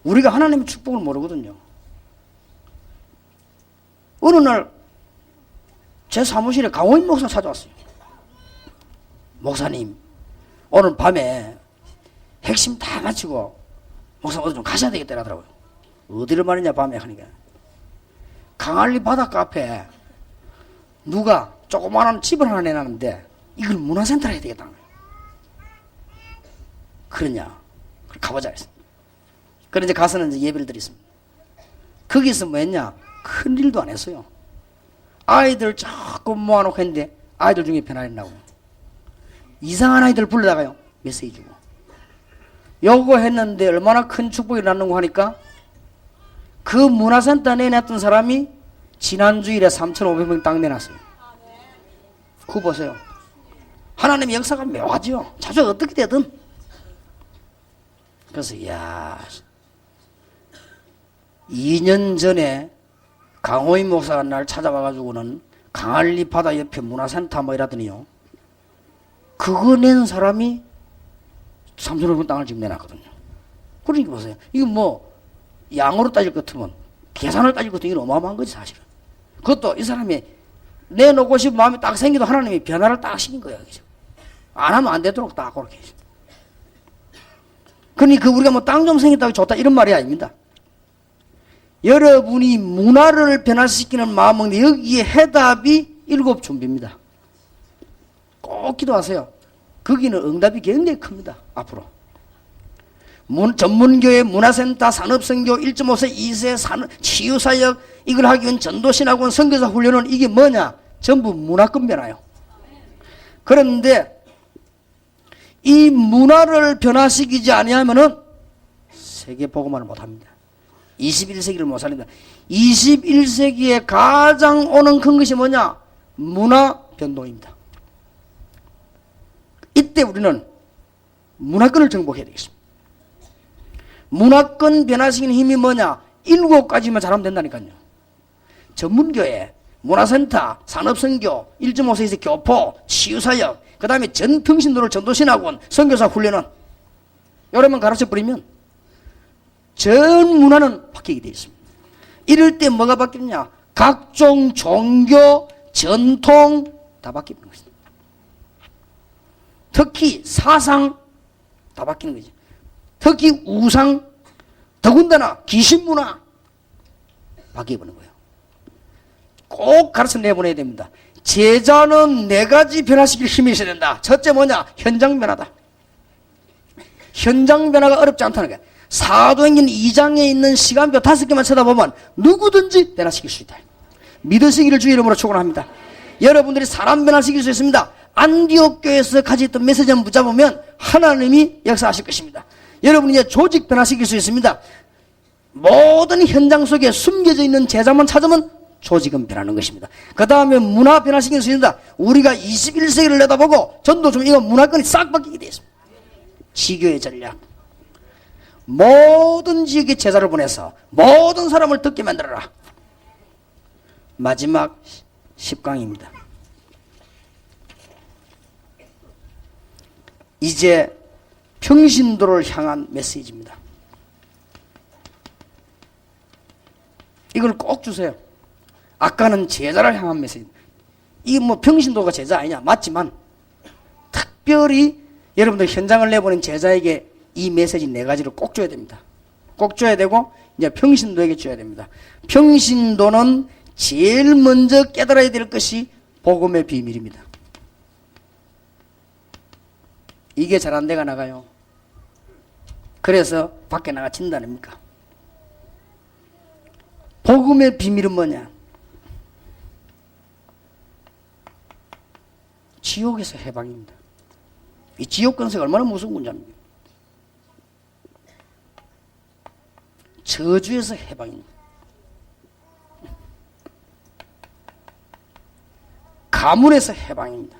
우리가 하나님의 축복을 모르거든요. 어느 날 제 사무실에 강호인 목사 찾아왔어요. 목사님, 오늘 밤에 핵심 다 마치고 목사 어디 좀 가셔야 되겠다 하더라고요. 어디를 말이냐 밤에 하니까, 강할리 바닷가 앞에 누가 조그마한 집을 하나 내놨는데 이걸 문화센터로 해야 되겠다는 거예요. 그러냐, 가보자 했어요. 그래 이제 가서는 이제 예배를 드렸습니다. 거기서 뭐 했냐, 큰 일도 안 했어요. 아이들 자꾸 모아놓고 했는데 아이들 중에 변화했나고, 이상한 아이들 불러다가요 메시지 주고, 요거 했는데 얼마나 큰 축복이 났는고 하니까, 그 문화센터 내놨던 사람이 지난주일에 3,500명 딱 내놨어요. 그거 보세요. 하나님의 역사가 묘하죠. 자주 어떻게 되든. 그래서 이야, 2년 전에 강호인 목사가 날 찾아와가지고는 강할리 바다 옆에 문화센터 뭐 이라더니요, 그거 낸 사람이 3,500원 땅을 지금 내놨거든요. 그러니까 보세요. 이거 뭐 양으로 따질 것 같으면, 계산을 따질 것 같으면 이건 어마어마한 거지 사실은. 그것도 이 사람이 내놓고 싶은 마음이 딱 생기도 하나님이 변화를 딱 시킨 거예요. 그죠? 안 하면 안 되도록 딱 그렇게. 그러니까 우리가 뭐 땅 좀 생겼다고 좋다 이런 말이 아닙니다. 여러분이 문화를 변화시키는 마음은 여기에 해답이 7 준비입니다. 꼭 기도하세요. 거기는 응답이 굉장히 큽니다. 앞으로 전문교회, 문화센터, 산업선교, 1.5세, 2세, 치유사역, 이걸 하기 위한 전도신학원, 선교사 훈련은 이게 뭐냐? 전부 문화권 변화요. 그런데 이 문화를 변화시키지 아니하면은 세계 복음화를 못합니다. 21세기를 못 살립니다. 21세기에 가장 오는 큰 것이 뭐냐? 문화 변동입니다. 이때 우리는 문화권을 정복해야 되겠습니다. 문화권 변화시키는 힘이 뭐냐? 7가지만 잘하면 된다니까요. 전문교회, 문화센터, 산업선교, 1.5세 이상 교포, 치유사역, 그 다음에 전평신도를 전도신학원, 선교사 훈련원, 요래만 가르쳐버리면 전 문화는 바뀌게 되어 있습니다. 이럴 때 뭐가 바뀌느냐? 각종 종교, 전통 다 바뀌는 것입니다. 특히 사상 다 바뀌는 거죠. 특히 우상, 더군다나 귀신문화 바뀌어버리는 거예요. 꼭 가르쳐 내보내야 됩니다. 제자는 4가지 변화시킬 힘이 있어야 된다. 첫째 뭐냐? 현장 변화다. 현장 변화가 어렵지 않다는 거예요. 사도행전 2장에 있는 시간표 5개만 쳐다보면 누구든지 변화시킬 수 있다. 믿으시기를 주의 이름으로 축원합니다. 여러분들이 사람 변화시킬 수 있습니다. 안디옥 교회에서 가졌던 메시지만 붙잡으면 하나님이 역사하실 것입니다. 여러분이 이제 조직 변화시킬 수 있습니다. 모든 현장 속에 숨겨져 있는 제자만 찾으면 조직은 변하는 것입니다. 그 다음에 문화 변화시킬 수 있습니다. 우리가 21세기를 내다보고 전도 좀 이거 문화권이 싹 바뀌게 되어 있습니다. 지교의 전략. 모든 지역에 제자를 보내서 모든 사람을 듣게 만들어라. 마지막 10강입니다. 이제 평신도를 향한 메시지입니다. 이걸 꼭 주세요. 아까는 제자를 향한 메시지. 이게 뭐 평신도가 제자 아니냐? 맞지만 특별히 여러분들 현장을 내보낸 제자에게 이 메시지 네 가지를 꼭 줘야 됩니다. 꼭 줘야 되고 이제 평신도에게 줘야 됩니다. 평신도는 제일 먼저 깨달아야 될 것이 복음의 비밀입니다. 이게 잘 안 돼가 나가요. 그래서 밖에 나가 진단입니까? 복음의 비밀은 뭐냐? 지옥에서 해방입니다. 이 지옥 근세가 얼마나 무서운 문제입니까? 저주에서 해방입니다. 가문에서 해방입니다.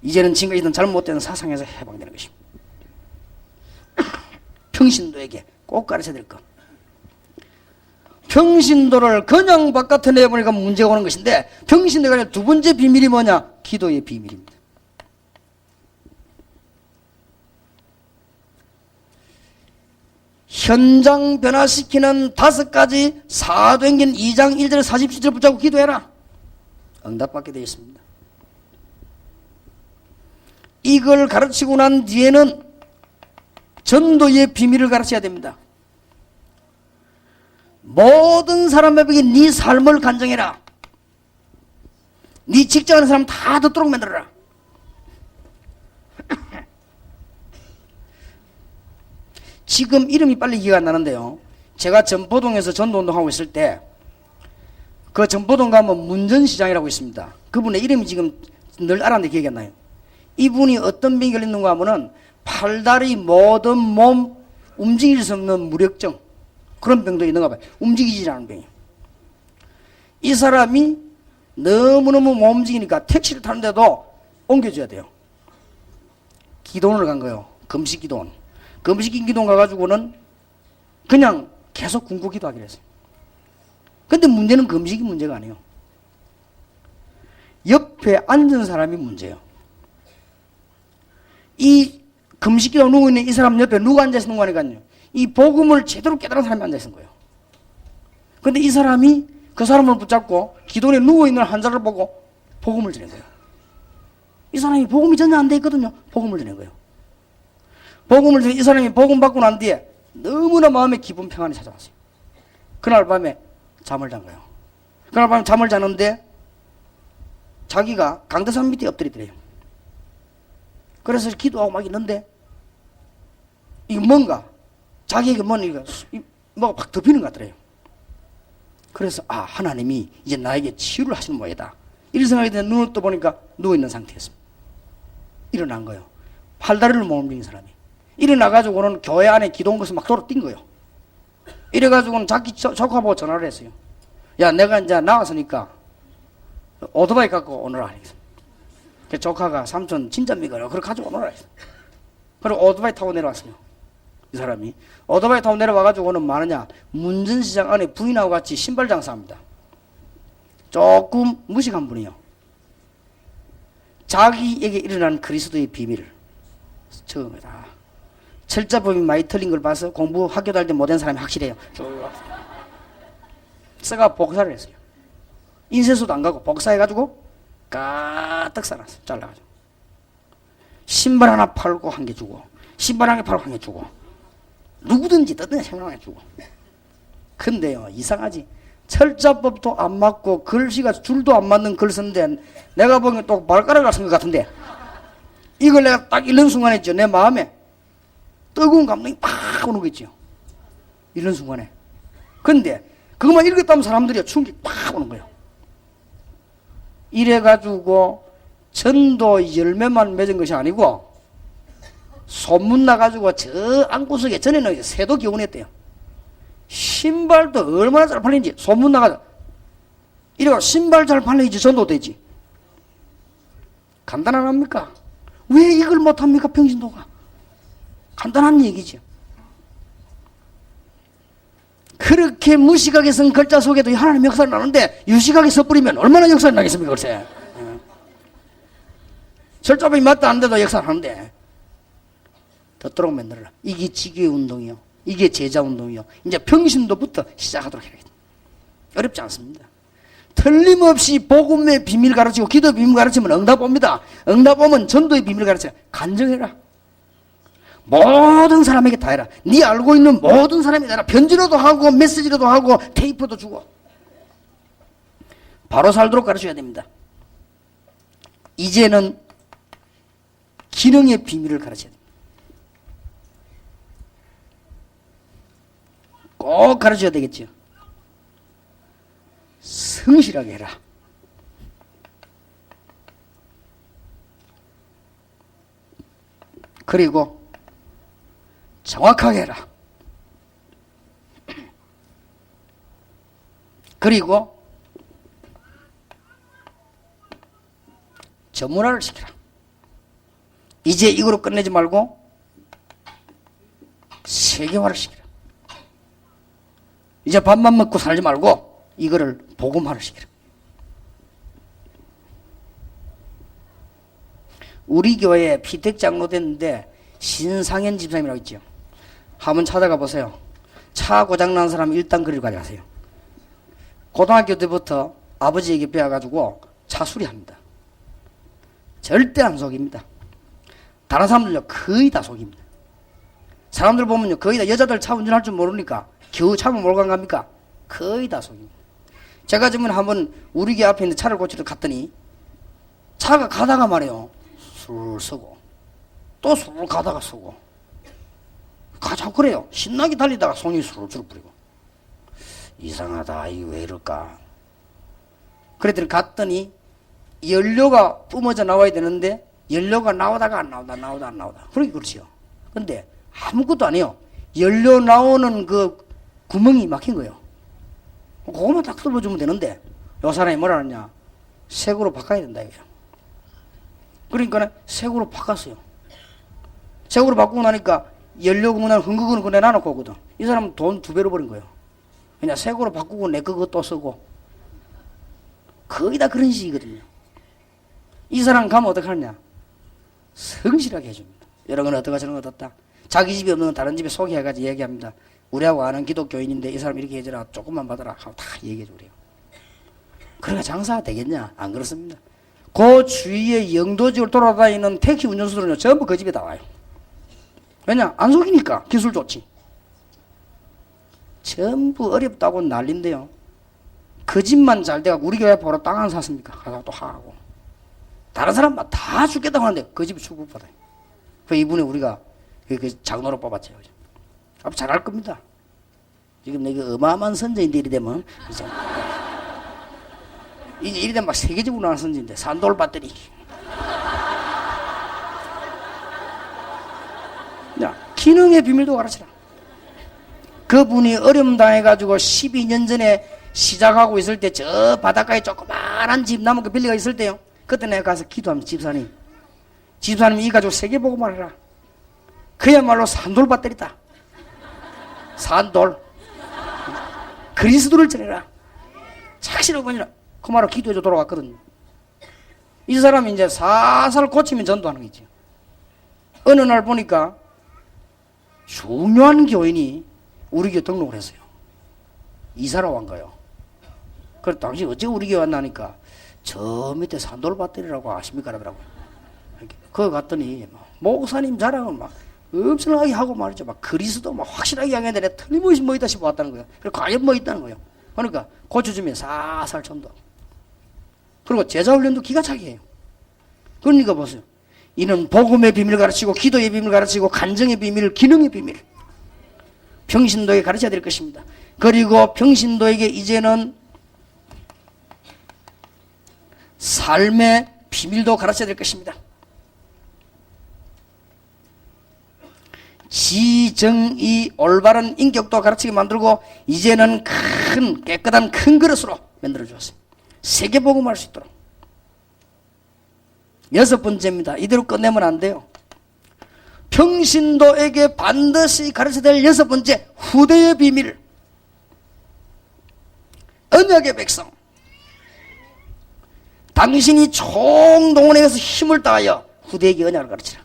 이제는 지금까지 잘못된 사상에서 해방되는 것입니다. 평신도에게 꼭 가르쳐야 될 것. 평신도를 그냥 바깥에 내보니까 문제가 오는 것인데, 평신도가 아니라 두 번째 비밀이 뭐냐? 기도의 비밀입니다. 현장 변화시키는 5가지 사도행전 2장 1절 47절 붙잡고 기도해라. 응답받게 되어 있습니다. 이걸 가르치고 난 뒤에는 전도의 비밀을 가르쳐야 됩니다. 모든 사람에게 네 삶을 간증해라. 네 직장하는 사람 다 듣도록 만들어라. 지금 이름이 빨리 기억이 안 나는데요, 제가 전포동에서 전도운동하고 있을 때 그 전포동 가면 문전시장이라고 있습니다. 그분의 이름이 지금 늘 알았는데 기억이 안 나요. 이분이 어떤 병이 걸렸는가 하면은 팔다리 모든 몸 움직일 수 없는 무력증, 그런 병도 있는가 봐요. 움직이지 않는 병이에요. 이 사람이 너무너무 못 움직이니까 택시를 타는데도 옮겨줘야 돼요. 기도원을 간 거예요. 금식 기도원. 금식 기도원 가가지고는 그냥 계속 굶고 기도하기로 했어요. 근데 문제는 금식이 문제가 아니에요. 옆에 앉은 사람이 문제예요. 이 금식 기도 누워 있는 이 사람 옆에 누가 앉아 있는 거니까요, 이 복음을 제대로 깨달은 사람이 앉아 있는 거예요. 근데 이 사람이 그 사람을 붙잡고 기도원에 누워 있는 환자를 보고 복음을 전한 거예요. 이 사람이 복음이 전혀 안 돼 있거든요. 복음을 전한 거예요. 복음을 전해 이 사람이 복음 받고 난 뒤에 너무나 마음에 기쁜 평안이 찾아왔어요. 그날 밤에 잠을 잔 거예요. 그날 밤에 잠을 자는데 자기가 강대산 밑에 엎드리더래요. 그래서 기도하고 막 있는데 이게 뭔가 자기에게 뭐가 팍 덮이는 것 같더래요. 그래서 하나님이 이제 나에게 치유를 하시는 모양이다, 이런 생각이 드는데 눈을 떠보니까 누워있는 상태였습니다. 일어난 거예요. 팔다리를 못 움직이는 사람이 일어나가지고는 교회 안에 기도원 것을 막 돌아 뛴 거예요. 이래가지고는 자기 조카 보고 전화를 했어요. 야, 내가 이제 나왔으니까 오토바이 갖고 오너라 하겠어. 그 조카가 삼촌 진짜 믿어요. 그래 가지고 오너라 했어. 그리고 오토바이 타고 내려왔어요. 이 사람이 오토바이 타고 내려와가지고는 뭐하느냐, 문전시장 안에 부인하고 같이 신발 장사합니다. 조금 무식한 분이요. 자기에게 일어난 그리스도의 비밀을 처음이다. 철자법이 많이 틀린 걸 봐서 공부 학교 다닐 때 못한 사람이 확실해요. 써가 복사를 했어요. 인쇄소도 안 가고 복사해가지고 가득 써놨어. 잘라가지고 신발 하나 팔고 한 개 주고, 신발 한 개 팔고 한 개 주고, 누구든지 뜯는 신발 한 개 주고. 근데요, 이상하지, 철자법도 안 맞고 글씨가 줄도 안 맞는 글 썼는데 내가 보기엔 또 발가락을 쓴 것 같은데, 이걸 내가 딱 읽는 순간에 있죠, 내 마음에 뜨거운 감동이 팍 오는 거 있죠. 이런 순간에. 근데 그것만 읽었다면 사람들이 충격이 팍 오는 거예요. 이래가지고 전도 열매만 맺은 것이 아니고 소문 나가지고 저 안구석에, 전에는 새도 기원했대요. 신발도 얼마나 잘 팔리는지 소문 나가지고, 이래가 신발 잘 팔려야지 전도 되지. 간단한 합니까? 왜 이걸 못합니까, 평신도가? 간단한 얘기죠. 그렇게 무식하게 쓴 글자 속에도 하나님 역사를 나는데 유식하게 써버리면 얼마나 역사를 나겠습니까, 글쎄. 철자법이 맞다 안 돼도 역사를 하는데 듣도록 만들어라. 이게 지교의 운동이요, 이게 제자 운동이요. 이제 평신도부터 시작하도록 해야겠다. 어렵지 않습니다. 틀림없이 복음의 비밀 가르치고 기도의 비밀 가르치면 응답 옵니다. 응답 오면 전도의 비밀 가르치라. 간증해라. 모든 사람에게 다 해라. 네 알고 있는 모든 사람에게 다 해라. 편지로도 하고 메시지로도 하고 테이프도 주고. 바로 살도록 가르쳐야 됩니다. 이제는 기능의 비밀을 가르쳐야 됩니다. 꼭 가르쳐야 되겠죠. 성실하게 해라. 그리고 정확하게 해라. 그리고 전문화를 시키라. 이제 이거로 끝내지 말고 세계화를 시키라. 이제 밥만 먹고 살지 말고 이거를 복음화를 시키라. 우리 교회에 피택 장로 됐는데 신상현 집사님이라고 있죠. 한번 찾아가 보세요. 차 고장난 사람 일단 그리로 가져가세요. 고등학교 때부터 아버지에게 배워가지고 차 수리합니다. 절대 안 속입니다. 다른 사람들요 거의 다 속입니다. 사람들 보면요 거의 다 여자들 차 운전할 줄 모르니까 겨우 차만 몰고 간 겁니까? 거의 다 속입니다. 제가 지금 한번 우리 교 앞에 있는 차를 고치러 갔더니 차가 가다가 말이에요 술 서고 또 술 가다가 서고 가자고 그래요. 신나게 달리다가 손이 술술 뿌리고 이상하다. 이거 왜 이럴까? 그랬더니 갔더니 연료가 뿜어져 나와야 되는데 연료가 나오다가 안 나오다. 그러게 그렇지요. 근데 아무것도 안 해요. 연료 나오는 그 구멍이 막힌 거예요. 그거만 딱 뚫어주면 되는데 요 사람이 뭐라 하느냐? 색으로 바꿔야 된다 이거예요. 그러니까 색으로 바꿨어요. 색으로 바꾸고 나니까 연료 구멍을 흥그거는 그거 내놔놓고 오거든. 이 사람은 돈 2배로 버린 거예요. 그냥 색으로 바꾸고 내 그거 또 쓰고 거의 다 그런 식이거든요. 이 사람 가면 어떡하느냐? 성실하게 해줍니다. 여러분 어떡하 저런 거 어떻다? 자기 집이 없는 다른 집에 소개해가지고 얘기합니다. 우리하고 아는 기독교인인데 이 사람 이렇게 해줘라. 조금만 받아라 하고 다 얘기해줘 그래요. 그러니까 장사가 되겠냐? 안 그렇습니다. 그 주위에 영도지를 돌아다니는 택시 운전수들은요 전부 그 집에 다 와요. 왜냐? 안 속이니까. 기술 좋지. 전부 어렵다고 난린데요. 그 집만 잘 돼가 우리 교회 바로 땅 안 샀습니까? 가서 또 하고. 다른 사람 다 죽겠다고 하는데 그 집이 축복받아요. 그 이분에 우리가 그 장로로 뽑았죠. 앞으로 잘할 겁니다. 지금 내가 어마어마한 선전인데 이리 되면 이제 이리 되면 막 세계적으로 나온 선전인데 산돌 배터리. 야, 기능의 비밀도 가르치라. 그분이 어려움 당해가지고 12년 전에 시작하고 있을 때 저 바닷가에 조그마한 집 나무 그 빌리가 있을 때요. 그때 내가 가서 기도하면 집사님이 이 가지고 세계 보고 말해라. 그야말로 산돌 배터리다. 산돌. 그리스도를 전해라. 착실하고 보니라. 그 말로 기도해줘 돌아왔거든요. 이 사람이 이제 살살 고치면 전도하는 거죠. 어느 날 보니까 중요한 교인이 우리 교회 등록을 했어요. 이사로 간 거예요. 그래서 당신 어째 우리 교회 왔나니까 저 밑에 산돌 배터리라고 아십니까? 그러더라고요. 거기 갔더니 목사님 자랑을 막 엄청나게 하고 말이죠. 막 그리스도 막 확실하게 이야기하는데 틀림없이 뭐 있다 싶어 왔다는 거예요. 그리고 과연 뭐 있다는 거예요. 그러니까 고쳐주면 살살 전도. 그리고 제자 훈련도 기가 차게 해요. 그러니까 보세요. 이는 복음의 비밀을 가르치고 기도의 비밀을 가르치고 간증의 비밀, 기능의 비밀. 평신도에게 가르쳐야 될 것입니다. 그리고 평신도에게 이제는 삶의 비밀도 가르쳐야 될 것입니다. 지정의 올바른 인격도 가르치게 만들고 이제는 큰 깨끗한 큰 그릇으로 만들어 주었어요. 세계복음할 수 있도록. 6번째입니다. 이대로 끝내면 안 돼요. 평신도에게 반드시 가르쳐야 될 6번째 후대의 비밀. 언약의 백성. 당신이 총동원해서 힘을 다하여 후대에게 언약을 가르치라.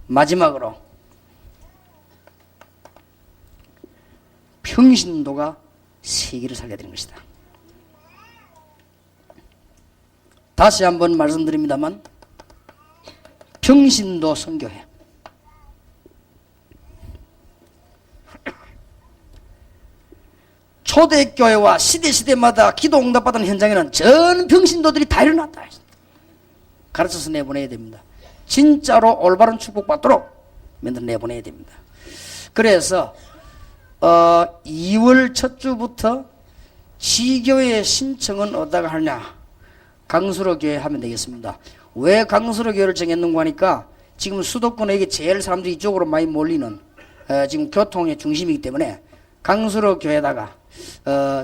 마지막으로 평신도가 세계를 살려야 되는 것이다. 다시 한번 말씀드립니다만 평신도 선교회, 초대교회와 시대마다 기도 응답받은 현장에는 전 평신도들이 다 일어났다. 가르쳐서 내보내야 됩니다. 진짜로 올바른 축복받도록 만들어 내보내야 됩니다. 그래서 2월 첫 주부터 지교회 신청은 어디다가 하냐? 강수로 교회 하면 되겠습니다. 왜 강수로 교회를 정했는가 하니까 지금 수도권에 이게 제일 사람들이 이쪽으로 많이 몰리는 지금 교통의 중심이기 때문에 강수로 교회에다가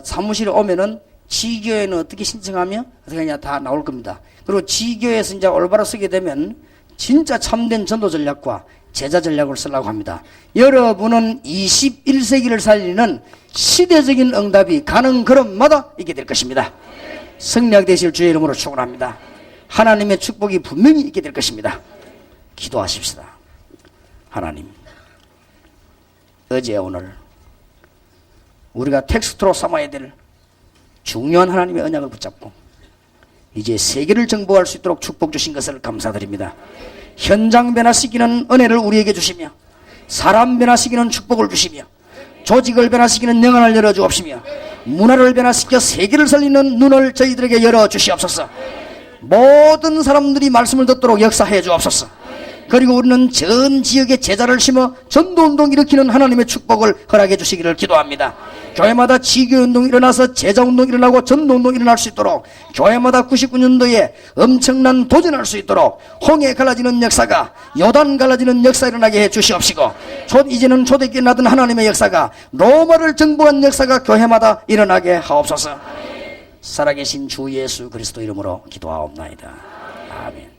사무실에 오면은 지교회는 어떻게 신청하면 어떻게 하냐 다 나올 겁니다. 그리고 지교회에서 이제 올바로 쓰게 되면 진짜 참된 전도 전략과 제자 전략을 쓰려고 합니다. 여러분은 21세기를 살리는 시대적인 응답이 가는 걸음마다 있게 될 것입니다. 승리하게 되실 주의 이름으로 축원합니다. 하나님의 축복이 분명히 있게 될 것입니다. 기도하십시다. 하나님, 어제 오늘 우리가 텍스트로 삼아야 될 중요한 하나님의 언약을 붙잡고 이제 세계를 정복할 수 있도록 축복 주신 것을 감사드립니다. 현장 변화시키는 은혜를 우리에게 주시며 사람 변화시키는 축복을 주시며 조직을 변화시키는 영안을 열어주옵시며 문화를 변화시켜 세계를 살리는 눈을 저희들에게 열어주시옵소서. 모든 사람들이 말씀을 듣도록 역사해 주옵소서. 그리고 우리는 전 지역에 제자를 심어 전도운동 일으키는 하나님의 축복을 허락해 주시기를 기도합니다. 교회마다 지교운동이 일어나서 제자운동이 일어나고 전도운동이 일어날 수 있도록 교회마다 99년도에 엄청난 도전할 수 있도록 홍해 갈라지는 역사가 요단 갈라지는 역사 일어나게 해 주시옵시고 이제는 초대교회 나던 하나님의 역사가 로마를 정복한 역사가 교회마다 일어나게 하옵소서. 살아계신 주 예수 그리스도 이름으로 기도하옵나이다. 아멘.